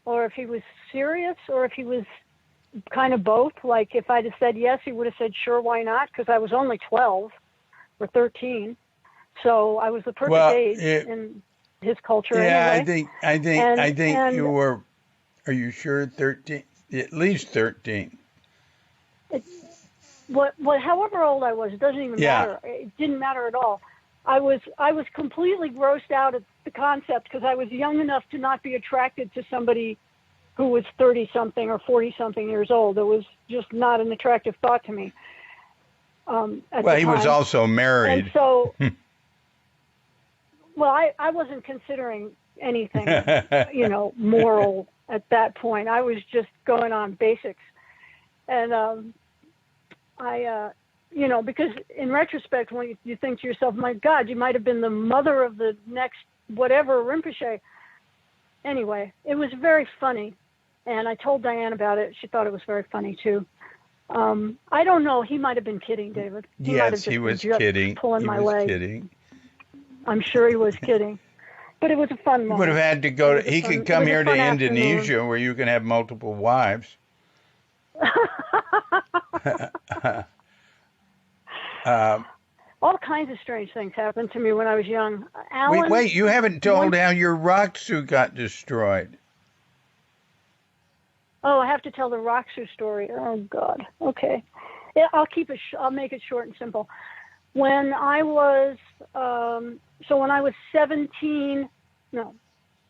B: or if he was serious, or if he was kind of both. Like, if I'd have said yes, he would have said, sure, why not? Because I was only 12 or 13. So I was the perfect age in his culture.
A: Yeah,
B: anyway.
A: I think you were. Are you sure 13? At least 13.
B: However old I was, it doesn't even matter. It didn't matter at all. I was completely grossed out at the concept, because I was young enough to not be attracted to somebody who was 30-something or 40-something years old. It was just not an attractive thought to me.
A: He was also married.
B: And so, I wasn't considering anything, moral at that point. I was just going on basics. And because in retrospect, when you think to yourself, my God, you might have been the mother of the next whatever Rinpoche. Anyway, it was very funny. And I told Diane about it. She thought it was very funny, too. I don't know. He might have been kidding, David.
A: Yes, he was kidding.
B: Pulling my leg.
A: Kidding.
B: I'm sure he was kidding. But it was a fun moment.
A: He would have had to go. He could come here to Indonesia, where you can have multiple wives.
B: All kinds of strange things happened to me when I was young. Alan,
A: wait, you haven't told how your Roxu got destroyed.
B: Oh, I have to tell the Roxu story. Oh, God. Okay. Yeah, I'll make it short and simple. When I was, when I was 17, no,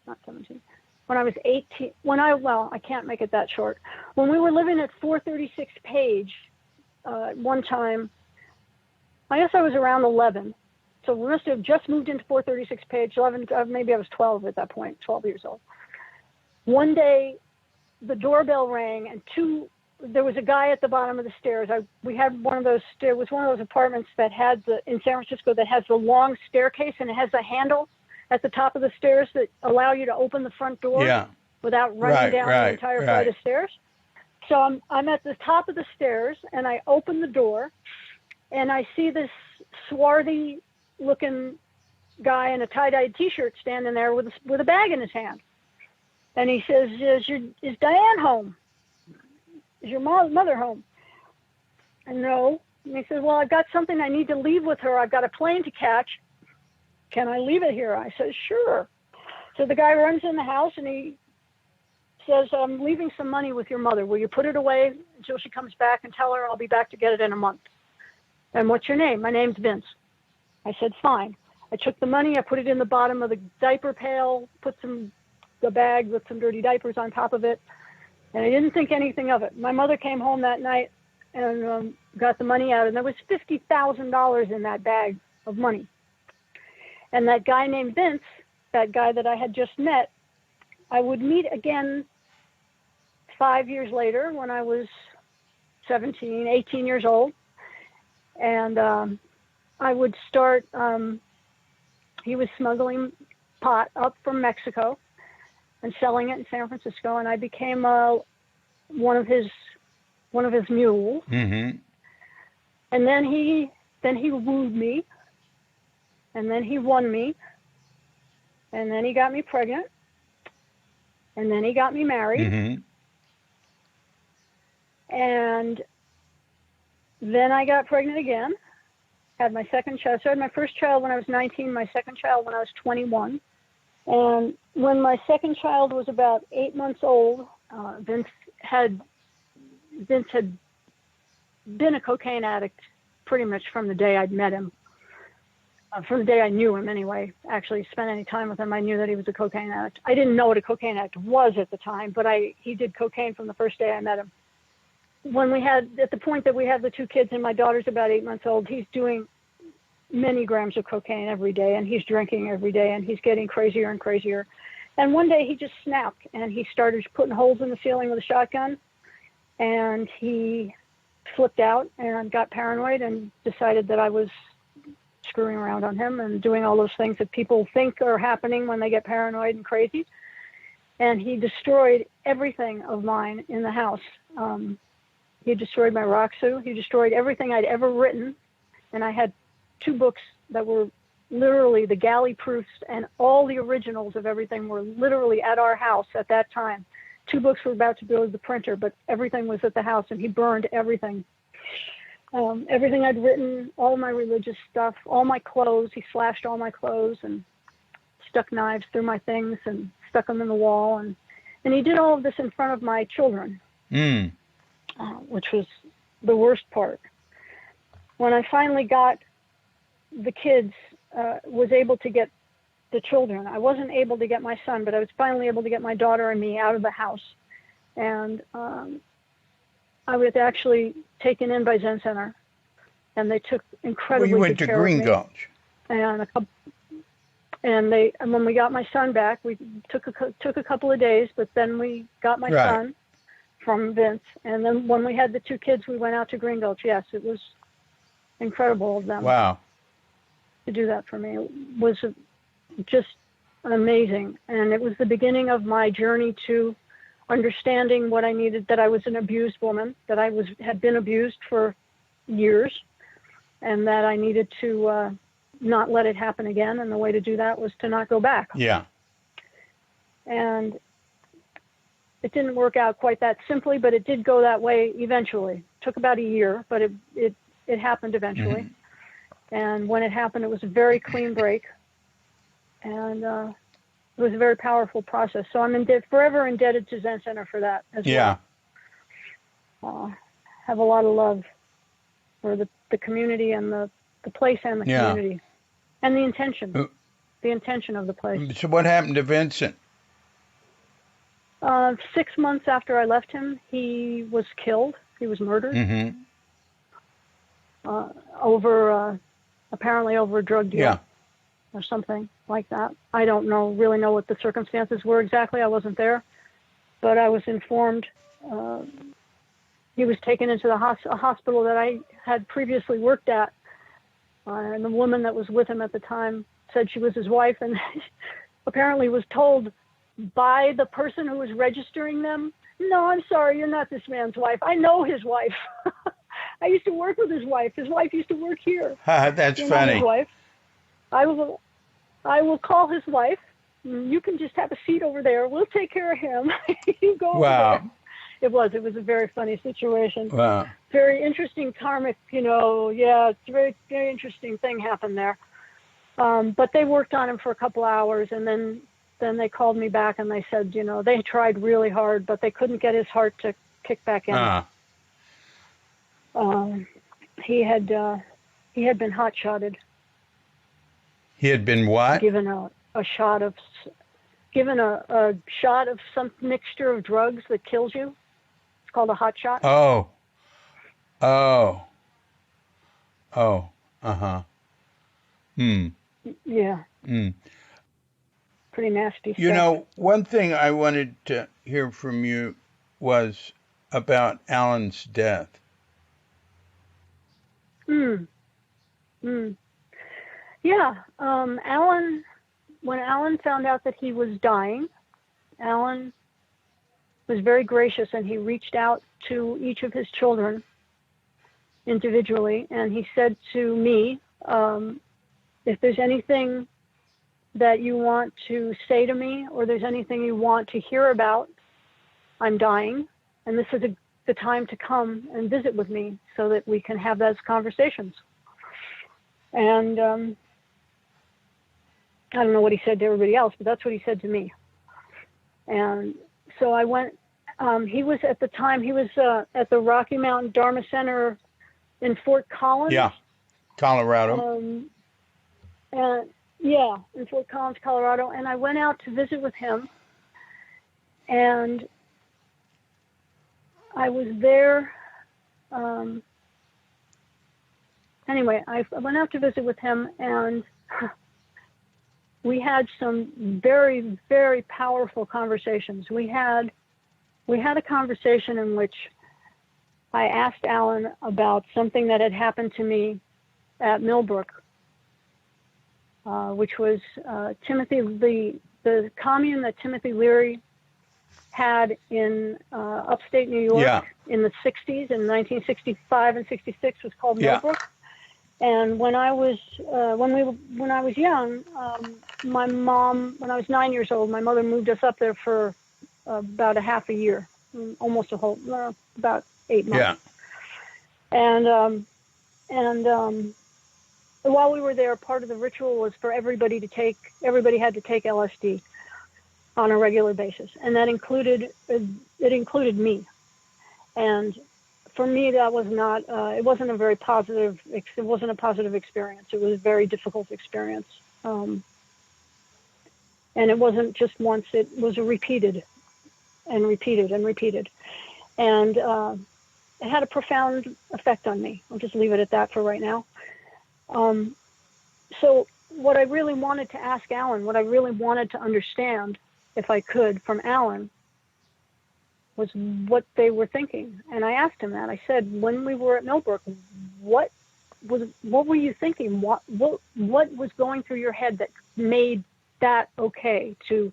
B: not 17. When I was 18, I can't make it that short. When we were living at 436 Page, one time, I guess I was around 11. So we must have just moved into 436 Page, 11, maybe I was 12 at that point, 12 years old. One day, the doorbell rang, and there was a guy at the bottom of the stairs. We had one of those it was one of those apartments that had in San Francisco that has the long staircase, and it has the handle at the top of the stairs that allow you to open the front door without running down the entire flight of stairs. So I'm at the top of the stairs, and I open the door, and I see this swarthy looking guy in a tie-dyed T-shirt standing there with a bag in his hand. And he says, is Diane home? Is your mother home? And no. And he says, well, I've got something I need to leave with her. I've got a plane to catch. Can I leave it here? I said, sure. So the guy runs in the house, and he says, I'm leaving some money with your mother. Will you put it away until she comes back, and tell her I'll be back to get it in a month? And what's your name? My name's Vince. I said, fine. I took the money. I put it in the bottom of the diaper pail, put the bag with some dirty diapers on top of it, and I didn't think anything of it. My mother came home that night and got the money out, and there was $50,000 in that bag of money. And that guy named Vince, that guy that I had just met, I would meet again 5 years later when I was 17, 18 years old, and I would start, he was smuggling pot up from Mexico and selling it in San Francisco, and I became one of his mules.
A: Mm-hmm.
B: And then he wooed me, and then he won me, and then he got me pregnant, and then he got me married,
A: mm-hmm.
B: and then I got pregnant again, had my second child. So I had my first child when I was 19, my second child when I was 21. And when my second child was about 8 months old, Vince had been a cocaine addict pretty much from the day I'd met him. From the day I knew him anyway, actually spent any time with him, I knew that he was a cocaine addict. I didn't know what a cocaine addict was at the time, but he did cocaine from the first day I met him. At the point that we had the two kids and my daughter's about 8 months old, he's doing many grams of cocaine every day, and he's drinking every day, and he's getting crazier and crazier. And one day he just snapped, and he started putting holes in the ceiling with a shotgun, and he flipped out and got paranoid and decided that I was screwing around on him and doing all those things that people think are happening when they get paranoid and crazy. And he destroyed everything of mine in the house. He destroyed my Roxu. He destroyed everything I'd ever written. And I had 2 books that were literally the galley proofs, and all the originals of everything were literally at our house at that time. 2 books were about to go to the printer, but everything was at the house, and he burned everything. Everything I'd written, all my religious stuff, all my clothes. He slashed all my clothes and stuck knives through my things and stuck them in the wall. And he did all of this in front of my children, which was the worst part. When I finally got the kids, was able to get the children. I wasn't able to get my son, but I was finally able to get my daughter and me out of the house. And I was actually taken in by Zen Center, and they took incredibly good care of me.
C: You went to Green Gulch.
B: And when we got my son back, we took a couple of days, but then we got my son from Vince. And then when we had the 2 kids, we went out to Green Gulch. Yes, it was incredible of them.
C: Wow.
B: To do that for me. It was just amazing. And it was the beginning of my journey to understanding what I needed, that I was an abused woman, that I had been abused for years, and that I needed to not let it happen again. And the way to do that was to not go back.
C: Yeah.
B: And it didn't work out quite that simply, but it did go that way eventually. It took about a year, but it happened eventually. And when it happened, it was a very clean break. And it was a very powerful process. So I'm forever indebted to Zen Center for that as well. Have a lot of love for the community and the place and the community. And the intention of the place.
C: So what happened to Vincent?
B: 6 months after I left him, he was killed. He was murdered. Apparently over a drug deal or something like that. I don't really know what the circumstances were exactly. I wasn't there, but I was informed he was taken into a hospital that I had previously worked at, and the woman that was with him at the time said she was his wife, and apparently was told by the person who was registering them, "No, I'm sorry, you're not this man's wife. I know his wife. I used to work with his wife. His wife used to work here."
C: That's
B: You're
C: funny.
B: Not his wife. I will call his wife. You can just have a seat over there. We'll take care of him. You go over there. It was a very funny situation.
C: Wow.
B: Very interesting karmic, it's a very, very interesting thing happened there. But they worked on him for a couple hours, and then they called me back and they said, they tried really hard, but they couldn't get his heart to kick back in. He had been hot-shotted.
C: He had been what?
B: Given a shot of some mixture of drugs that kills you. It's called a hot shot.
C: Oh.
B: Yeah. Pretty nasty stuff.
C: One thing I wanted to hear from you was about Alan's death.
B: Yeah. When Alan found out that he was dying, Alan was very gracious, and he reached out to each of his children individually, and he said to me, if there's anything that you want to say to me, or there's anything you want to hear about, I'm dying, and this is the time to come and visit with me so that we can have those conversations. And I don't know what he said to everybody else, but that's what he said to me. And so I went. He was at the time. He was at the Rocky Mountain Dharma Center in Fort Collins.
C: Yeah, Colorado.
B: And yeah, in Fort Collins, Colorado. And I went out to visit with him. And I was there. Anyway, I went out to visit with him, and we had some very, very powerful conversations. We had a conversation in which I asked Alan about something that had happened to me at Millbrook, which was the commune that Timothy Leary had in upstate New York in the 60s, in 1965 and 66, was called Millbrook. And when I was young, my mom, when I was 9 years old, my mother moved us up there for about a half a year, almost a whole, about 8 months. Yeah. And while we were there, part of the ritual was for everybody had to take LSD on a regular basis, and that included me. And for me, that was not. It wasn't a very positive. It wasn't a positive experience. It was a very difficult experience, and it wasn't just once. It was repeated, and repeated, and repeated, and it had a profound effect on me. I'll just leave it at that for right now. So what I really wanted to ask Alan, what I really wanted to understand, if I could, from Alan, was what they were thinking. And I asked him that. I said, when we were at Millbrook, what were you thinking? What was going through your head that made that okay to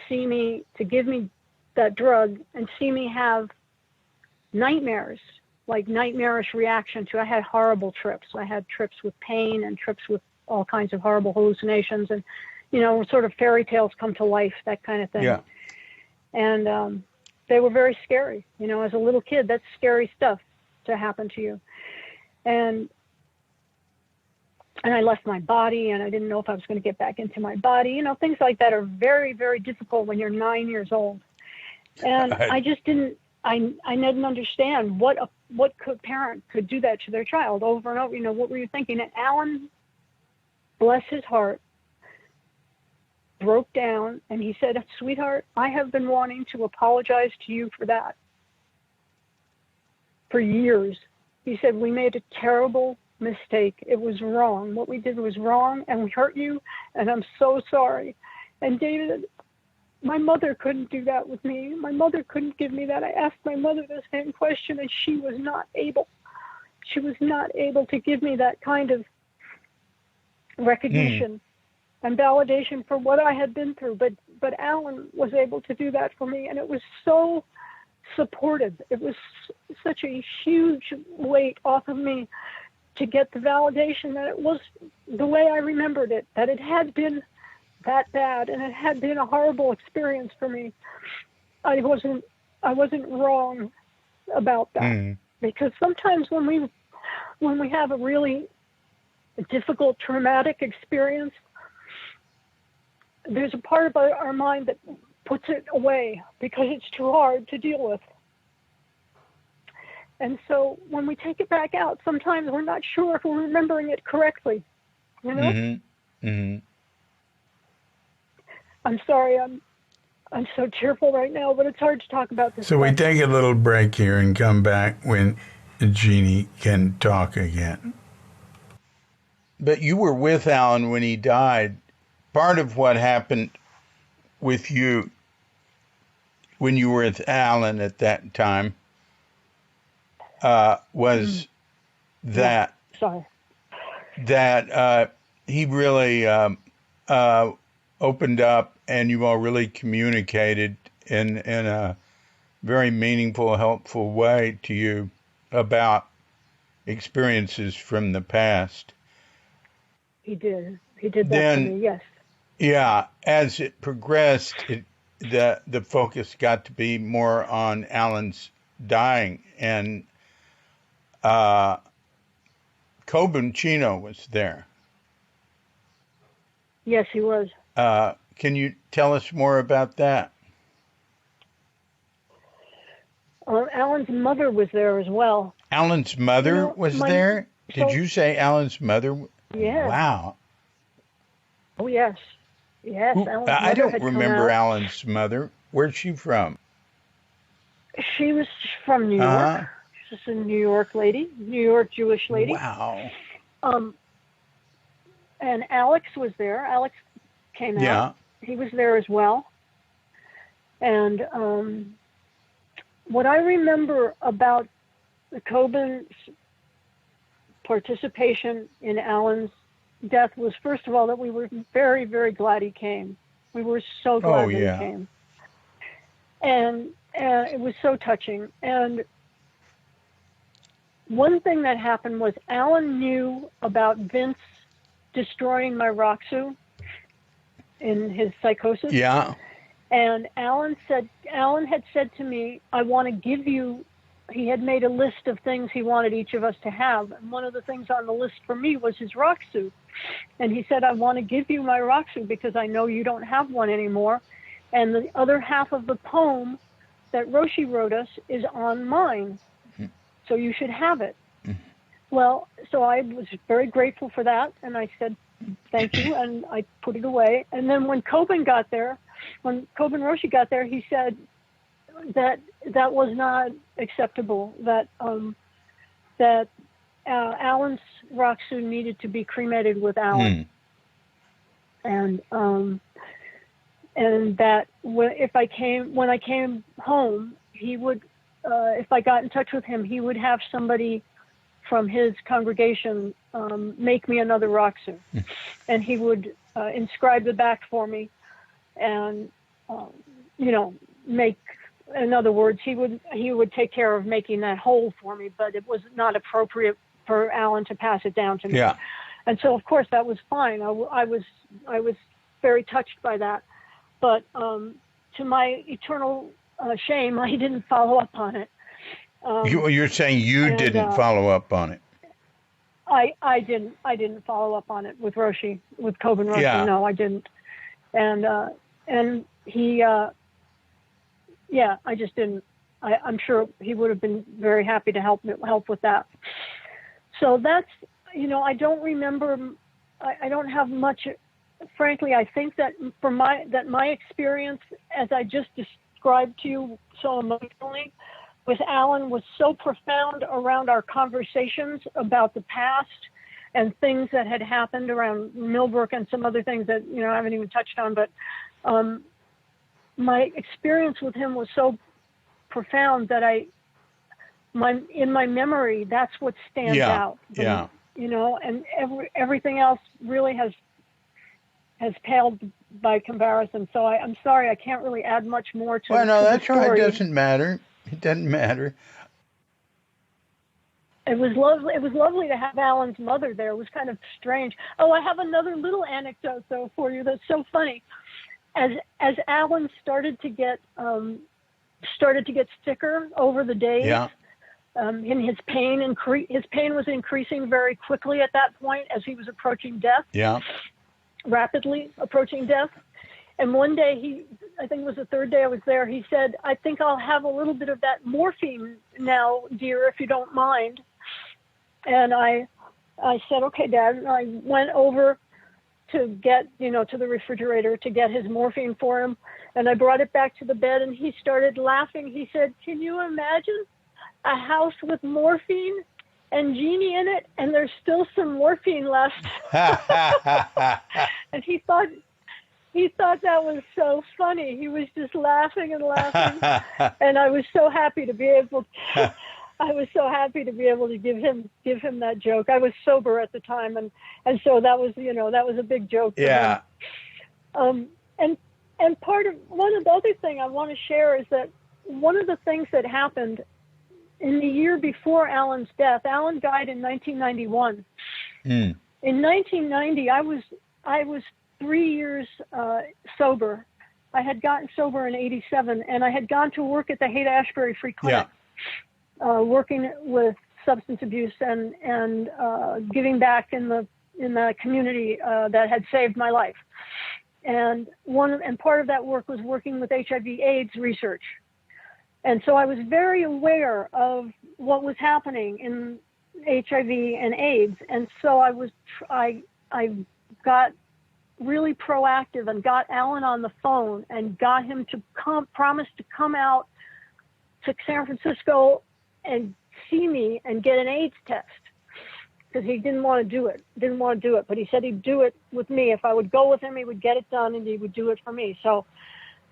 B: see me, to give me that drug and see me have nightmares, like nightmarish reaction to, I had horrible trips. I had trips with pain and trips with all kinds of horrible hallucinations and, sort of fairy tales come to life, that kind of thing. Yeah. And they were very scary. As a little kid, that's scary stuff to happen to you. And I left my body, and I didn't know if I was going to get back into my body. Things like that are very, very difficult when you're 9 years old. And I just didn't. I didn't understand what parent could do that to their child over and over. What were you thinking? And Alan, bless his heart, broke down, and he said, "Sweetheart, I have been wanting to apologize to you for that for years." He said, "We made a terrible mistake. It was wrong. What we did was wrong, and we hurt you, and I'm so sorry." And David, my mother couldn't do that with me. My mother couldn't give me that. I asked my mother the same question, and she was not able. She was not able to give me that kind of recognition and validation for what I had been through. But Alan was able to do that for me, and it was so supportive. It was such a huge weight off of me to get the validation that it was the way I remembered it, that it had been that bad, and it had been a horrible experience for me. I wasn't wrong about that, because sometimes when we have a really difficult, traumatic experience, there's a part of our mind that puts it away because it's too hard to deal with. And so when we take it back out, sometimes we're not sure if we're remembering it correctly. I'm sorry, I'm so tearful right now, but it's hard to talk about this.
A: So we take a little break here and come back when Jeannie can talk again.
C: But you were with Alan when he died. Part of what happened with you when you were with Alan at that time was that he really opened up, and you all really communicated in a very meaningful, helpful way to you about experiences from the past.
B: He did. He did that for me, yes.
C: Yeah, as it progressed, the focus got to be more on Alan's dying, and Coben Chino was there.
B: Yes, he was.
C: Can you tell us more about that?
B: Alan's mother was there as well.
C: Alan's mother was there? Did you say Alan's mother?
B: Yeah.
C: Wow.
B: Oh, yes. Yes, Alan's
C: I
B: mother
C: don't
B: had
C: remember
B: come out.
C: Alan's mother. Where's she from?
B: She was from New York. She's a New York lady, New York Jewish lady.
C: Wow.
B: And Alex was there. Alex came out.
C: Yeah.
B: He was there as well. And what I remember about the Cobans' participation in Alan's death was, first of all, that we were very, very glad he came. We were so glad that he came. And it was so touching. And one thing that happened was Alan knew about Vince destroying my Roxu in his psychosis.
C: Yeah.
B: And Alan had said to me, I want to give you, he had made a list of things he wanted each of us to have. And one of the things on the list for me was his Roxu. And he said, I want to give you my Roxu because I know you don't have one anymore. And the other half of the poem that Roshi wrote us is on mine. So you should have it. Well, so I was very grateful for that. And I said, thank you. And I put it away. And then when Coben Roshi got there, he said that that was not acceptable, that Alan's Roxu needed to be cremated with Alan. And that when I came home, he would, if I got in touch with him, he would have somebody from his congregation make me another Roxu. And he would inscribe the back for me and, make, in other words, he would take care of making that whole for me, but it was not appropriate for Alan to pass it down to me.
C: Yeah.
B: And so, of course, that was fine. I was very touched by that. But to my eternal shame, I didn't follow up on it.
C: You're saying you didn't follow up on it?
B: I didn't follow up on it with Roshi, with Coben Roshi.
C: Yeah.
B: No, I didn't. And he, I just didn't. I'm sure he would have been very happy to help with that. So that's, I don't remember. I don't have much. Frankly, I think that my experience, as I just described to you so emotionally, with Alan was so profound around our conversations about the past and things that had happened around Millbrook and some other things that, I haven't even touched on. But my experience with him was so profound that in my memory, that's what stands out. And everything else really has paled by comparison. So I'm sorry, I can't really add much more to.
C: Well, no,
B: to
C: that's
B: the story.
C: right. It doesn't matter. It doesn't matter.
B: It was lovely. It was lovely to have Alan's mother there. It was kind of strange. Oh, I have another little anecdote though for you that's so funny. As Alan started to get sicker over the days, and his pain was increasing very quickly at that point as he was approaching death.
C: Yeah.
B: Rapidly approaching death. And one day I think it was the third day I was there, he said, I think I'll have a little bit of that morphine now, dear, if you don't mind. And I said, okay, Dad. And I went over to get, to the refrigerator to get his morphine for him. And I brought it back to the bed and he started laughing. He said, can you imagine a house with morphine and Jeannie in it, and there's still some morphine left? And he thought that was so funny. He was just laughing and laughing, and I was so happy to be able to give him that joke. I was sober at the time, and so that was a big joke for him. And one of the other thing I want to share is that one of the things that happened in the year before Alan's death, Alan died in 1991. In 1990, I was 3 years sober. I had gotten sober in 87, and I had gone to work at the Haight-Ashbury Free Clinic, working with substance abuse and giving back in the in the community that had saved my life. And part of that work was working with HIV/AIDS research. And so I was very aware of what was happening in HIV and AIDS. And so I got really proactive and got Alan on the phone and got him to promise to come out to San Francisco and see me and get an AIDS test, because he didn't want to do it, but he said he'd do it with me. If I would go with him, he would get it done and he would do it for me. So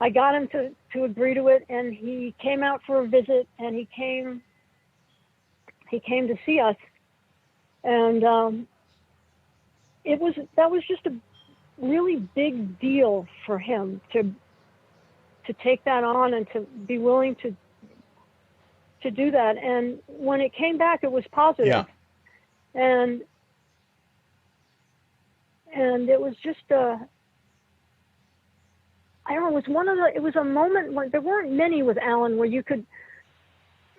B: I got him to agree to it, and he came out for a visit, and he came to see us. And that was just a really big deal for him to take that on and to be willing to do that. And when it came back, it was positive.
C: Yeah.
B: And it was just I don't know, it was a moment when there weren't many with Alan where you could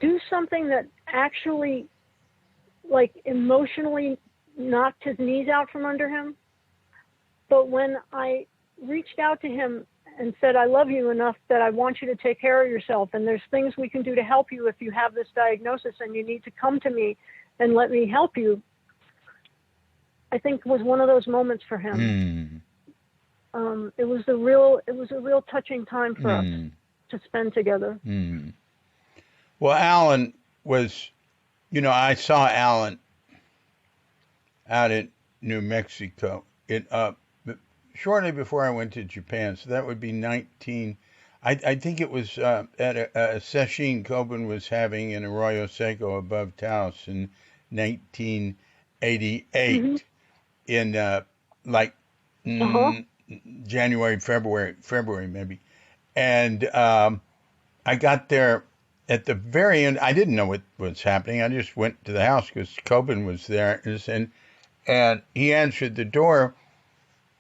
B: do something that actually, like, emotionally knocked his knees out from under him. But when I reached out to him and said, I love you enough that I want you to take care of yourself, and there's things we can do to help you if you have this diagnosis and you need to come to me and let me help you, I think was one of those moments for him. It was a real touching time for us to spend together.
C: Well, Alan was, I saw Alan out in New Mexico shortly before I went to Japan. So that would be I think it was at a session Coben was having in Arroyo Seco above Taos in 1988 in January, February maybe. And I got there at the very end. I didn't know what was happening. I just went to the house because Coben was there, and he answered the door,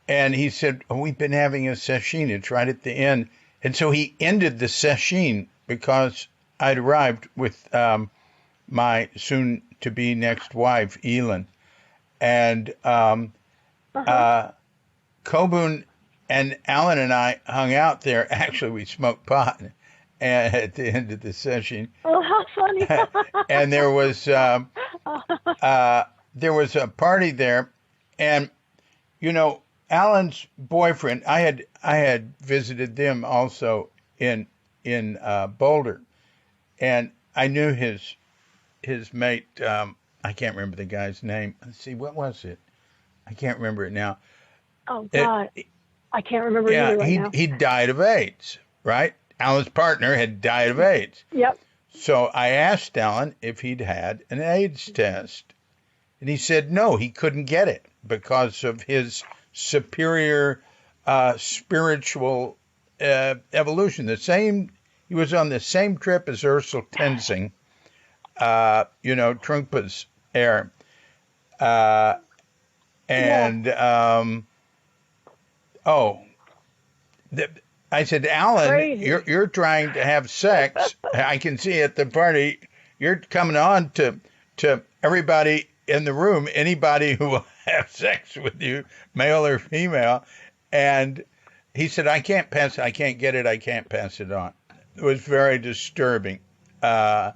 C: and he said, we've been having a session. It's right at the end. And so he ended the session because I'd arrived with my soon-to-be next wife, Elin. And Coben and Alan and I hung out there. Actually, we smoked pot at the end of the session.
B: Oh, how funny.
C: And there was a party there. And, Alan's boyfriend, I had visited them also in Boulder. And I knew his mate, I can't remember the guy's name. Let's see, what was it? I can't remember it now.
B: Oh, God. I can't remember either right now.
C: He died of AIDS, right? Alan's partner had died of AIDS.
B: Yep.
C: So I asked Alan if he'd had an AIDS test. And he said no, he couldn't get it because of his superior spiritual evolution. He was on the same trip as Ursula Tenzing, Trungpa's heir. I said, Alan,
B: Crazy.
C: you're trying to have sex. I can see at the party, you're coming on to everybody in the room, anybody who will have sex with you, male or female. And he said, I can't pass it. I can't get it. I can't pass it on. It was very disturbing.
B: Wow.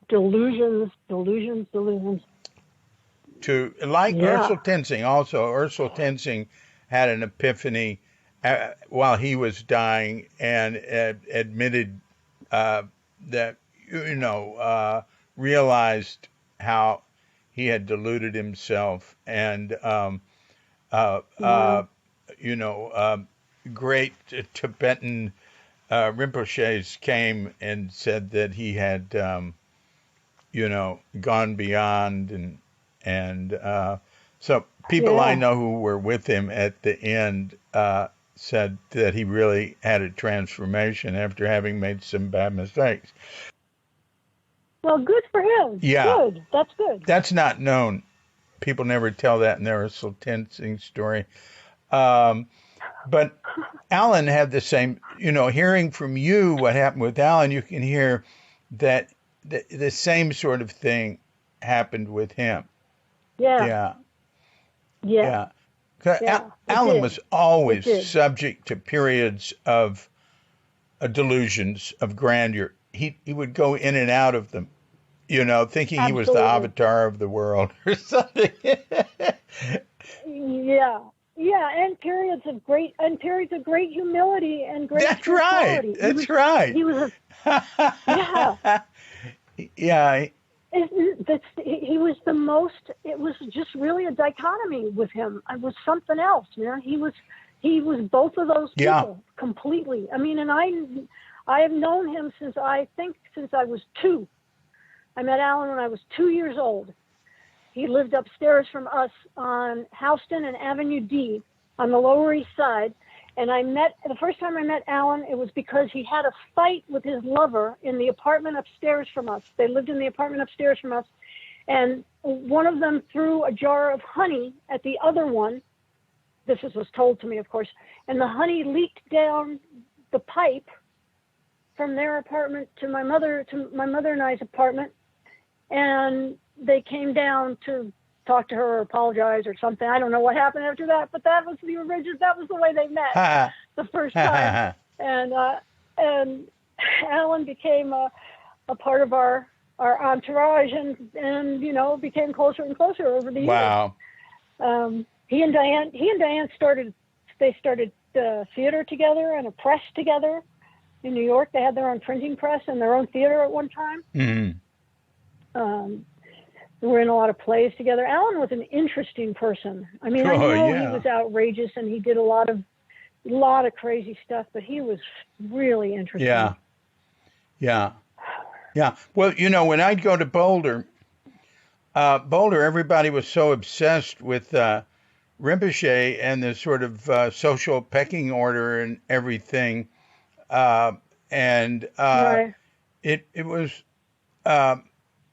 B: Delusions.
C: Ursula Tenzing also. Ursula Tenzing had an epiphany while he was dying and admitted that, realized how he had deluded himself, and great Tibetan Rinpoches came and said that he had gone beyond, and so people I know who were with him at the end said that he really had a transformation after having made some bad mistakes.
B: Well, good for him.
C: Yeah.
B: Good. That's good.
C: That's not known. People never tell that in their Ursula Tenzing story. But Alan had the same, hearing from you what happened with Alan, you can hear that the same sort of thing happened with him.
B: Yeah.
C: Yeah.
B: Yeah.
C: Yeah. 'Cause
B: Yeah. It
C: Alan
B: did.
C: was
B: It
C: always
B: did.
C: subject to periods of delusions of grandeur. He would go in and out of them, thinking he was the
B: Absolutely.
C: avatar of the world or something.
B: Yeah. Yeah. And periods of great humility and great
C: That's right.
B: spirituality.
C: That's right.
B: He was a, yeah.
C: Yeah.
B: He was the most. It was just really a dichotomy with him. It was something else, man. He was both of those
C: Yeah.
B: people completely. I mean, and I have known him since I was 2. I met Alan when I was 2 years old. He lived upstairs from us on Houston and Avenue D on the Lower East Side. And the first time I met Alan, it was because he had a fight with his lover in the apartment upstairs from us. They lived in the apartment upstairs from us. And one of them threw a jar of honey at the other one. This was told to me, of course. And the honey leaked down the pipe from their apartment to my mother and I's apartment. And they came down to talk to her or apologize or something. I don't know what happened after that, but that was the way they met the first time. And Alan became a part of our entourage and became closer and closer over the years.
C: Wow.
B: He and Diane started theater together and a press together in New York. They had their own printing press and their own theater at one time.
C: Mm-hmm.
B: We were in a lot of plays together. Alan was an interesting person. I mean, I know he was outrageous and he did a lot of crazy stuff, but he was really interesting.
C: Yeah. Well, when I'd go to Boulder, everybody was so obsessed with Rinpoche and the sort of social pecking order and everything. Right. It was,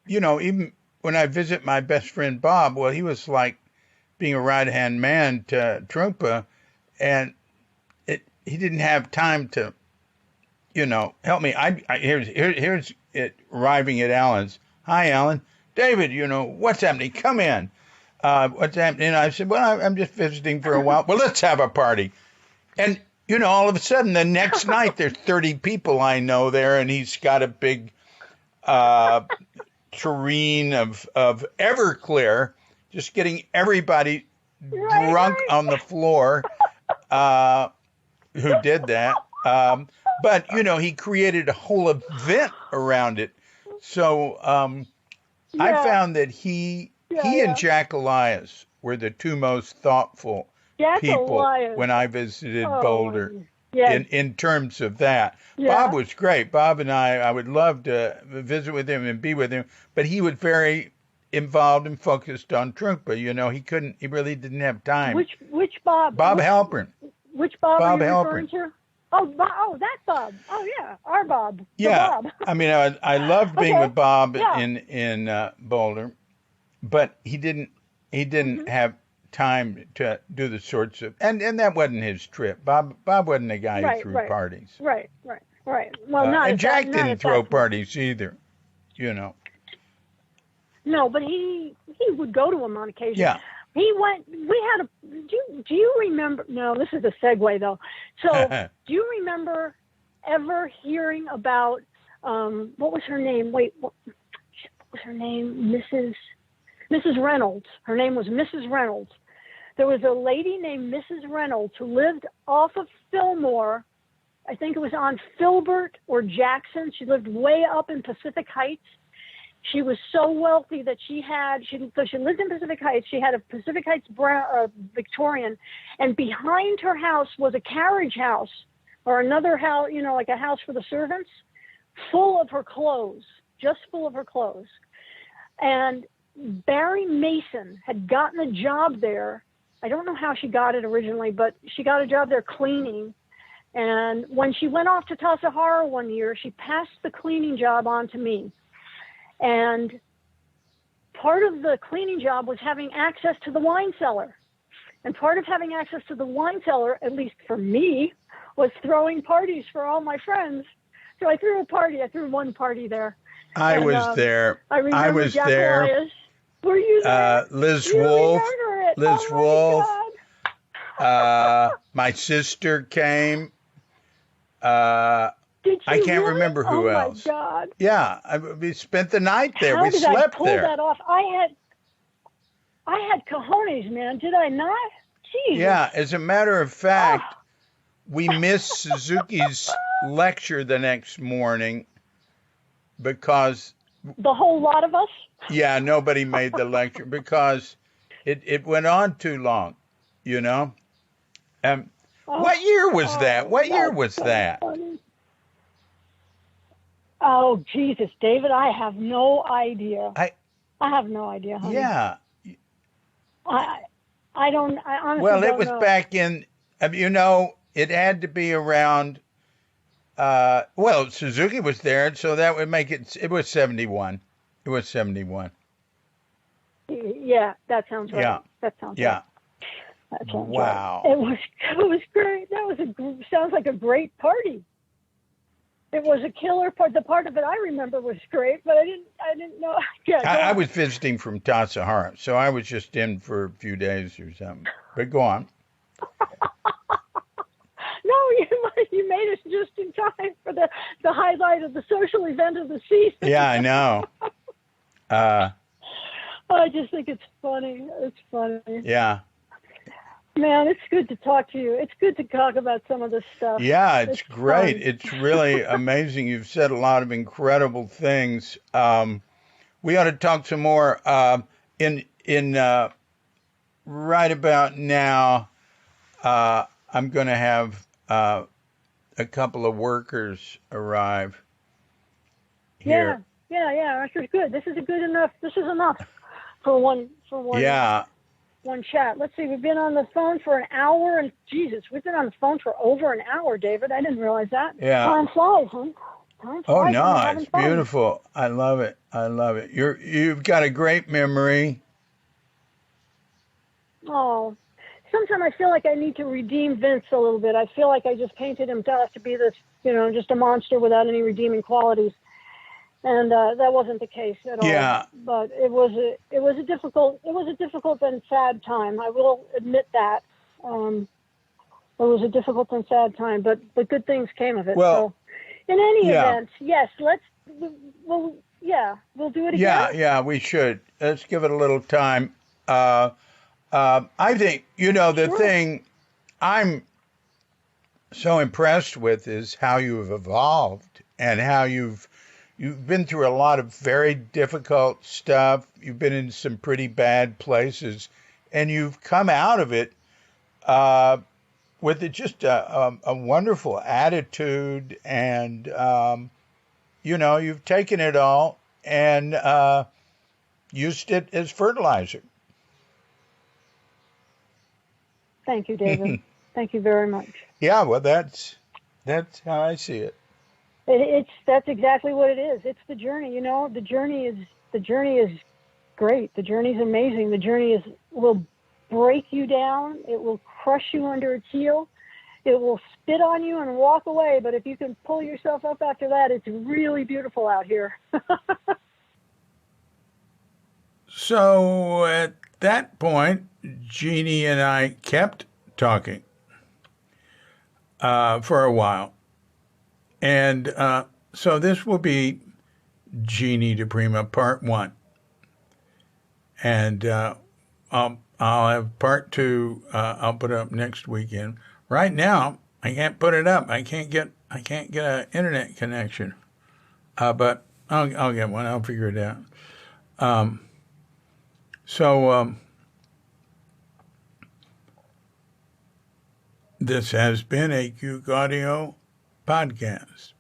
C: even when I visit my best friend Bob, well, he was like being a right-hand man to Trungpa, and he didn't have time to, help me. Here's it arriving at Alan's. Hi, Alan. David, what's happening? Come in. What's happening? And I said, well, I'm just visiting for a while. Well, let's have a party. And, all of a sudden, the next night, there's 30 people I know there, and he's got a big tureen of Everclear, just getting everybody drunk on the floor who did that. But, he created a whole event around it. So I found that he and Jack Elias were the two most thoughtful people when I visited Boulder in terms of that. Yeah. Bob was great. Bob and I would love to visit with him and be with him, but he was very involved and focused on Trungpa. He really didn't have time.
B: Which Bob?
C: Bob Halpern.
B: Which Bob are you
C: Halpern.
B: referring to? Oh, that Bob. Oh, yeah, our Bob.
C: Yeah,
B: Bob.
C: I mean, I loved being with Bob in Boulder, but he didn't have time to do the sorts of and that wasn't his trip. Bob wasn't a guy who threw parties.
B: Right. Well,
C: and Jack didn't throw parties either.
B: No, but he would go to them on occasion.
C: Yeah.
B: He went. Do you remember? No, this is a segue though. So, do you remember ever hearing about what was her name? Wait, what was her name? Mrs. Reynolds. Her name was Mrs. Reynolds. There was a lady named Mrs. Reynolds who lived off of Fillmore. I think it was on Filbert or Jackson. She lived way up in Pacific Heights. She was so wealthy that she lived in Pacific Heights. She had a Pacific Heights Victorian, and behind her house was a carriage house or another house, like a house for the servants, full of her clothes, just full of her clothes. And Barry Mason had gotten a job there. I don't know how she got it originally, but she got a job there cleaning. And when she went off to Tassajara Harbor one year, she passed the cleaning job on to me. And part of the cleaning job was having access to the wine cellar. And part of having access to the wine cellar, at least for me, was throwing parties for all my friends. So I threw a party. I threw one party there.
C: I was there.
B: I remember Jack Elias. Were you there?
C: Liz
B: You
C: Wolf.
B: remember it.
C: Liz
B: Oh
C: Wolf.
B: my God.
C: My sister came. I
B: Did you
C: can't
B: really?
C: remember
B: Oh
C: who
B: my
C: else.
B: God.
C: Yeah, we spent the night there.
B: How
C: We
B: did I
C: slept
B: pull
C: there.
B: that off? I had cojones, man. Did I not? Jesus.
C: Yeah, as a matter of fact,
B: Oh.
C: we missed Suzuki's lecture the next morning because,
B: The whole lot of us?
C: yeah, nobody made the lecture because it went on too long, you know? What year was that? What year
B: that's
C: was
B: so
C: that?
B: funny. Oh, Jesus, David, I have no idea. I have no idea, honey.
C: Yeah.
B: I honestly
C: Well, it
B: don't
C: was
B: know.
C: back in, it had to be around, well, Suzuki was there, so that would make it was 71. It was 71.
B: Yeah, that sounds right.
C: Yeah.
B: That sounds
C: Yeah.
B: right. That sounds
C: Wow.
B: right. It was great. Sounds like a great party. It was a killer part. The part of it I remember was great, but I didn't know. Yeah,
C: I was visiting from Tassajara, so I was just in for a few days or something. But go on.
B: No, you made us just in time for the highlight of the social event of the season.
C: Yeah, I know.
B: I just think it's funny. It's funny.
C: Yeah.
B: Man, it's good to talk to you. It's good to talk about some of this stuff.
C: Yeah, it's great.
B: Fun.
C: It's really amazing. You've said a lot of incredible things. We ought to talk some more in right about now. I'm going to have a couple of workers arrive here.
B: Yeah. This is good. This is enough for one.
C: Yeah.
B: One chat. Let's see. We've been on the phone for an hour, and Jesus, we've been on the phone for over an hour, David. I didn't realize that.
C: Yeah.
B: Time flies, huh? Time flies.
C: Oh no,
B: it's
C: it's beautiful. I love it. I love it. You've got a great memory.
B: Oh, sometimes I feel like I need to redeem Vince a little bit. I feel like I just painted him to be this, just a monster without any redeeming qualities. And that wasn't the case at all.
C: Yeah.
B: But it was a difficult and sad time. I will admit that. It was a difficult and sad time, but good things came of it.
C: Well,
B: so, in any event, yes, we'll do it again.
C: Yeah, we should. Let's give it a little time. I think, the thing I'm so impressed with is how you've evolved and how you've been through a lot of very difficult stuff. You've been in some pretty bad places, and you've come out of it with just a wonderful attitude, and you've taken it all and used it as fertilizer.
B: Thank you, David. Thank you very much.
C: Yeah, well, that's how I see it.
B: That's exactly what it is. It's the journey. The journey is great. The journey is amazing. The journey will break you down. It will crush you under its heel. It will spit on you and walk away. But if you can pull yourself up after that, it's really beautiful out here.
A: So at that point, Jeannie and I kept talking for a while. And so this will be Jeanne DiPrima Part 1. And I'll have Part 2 I'll put up next weekend. Right now, I can't put it up. I can't get an internet connection. But I'll get one. I'll figure it out. This has been a Cuke Audio podcast.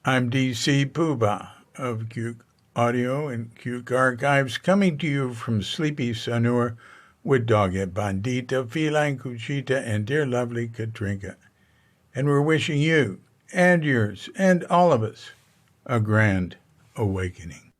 A: I'm DC Poobah of Cuke Audio and Cuke Archives, coming to you from sleepy Sanur with Dogget Bandita, Feline Cuchita, and dear lovely Katrinka. And we're wishing you and yours and all of us a grand awakening.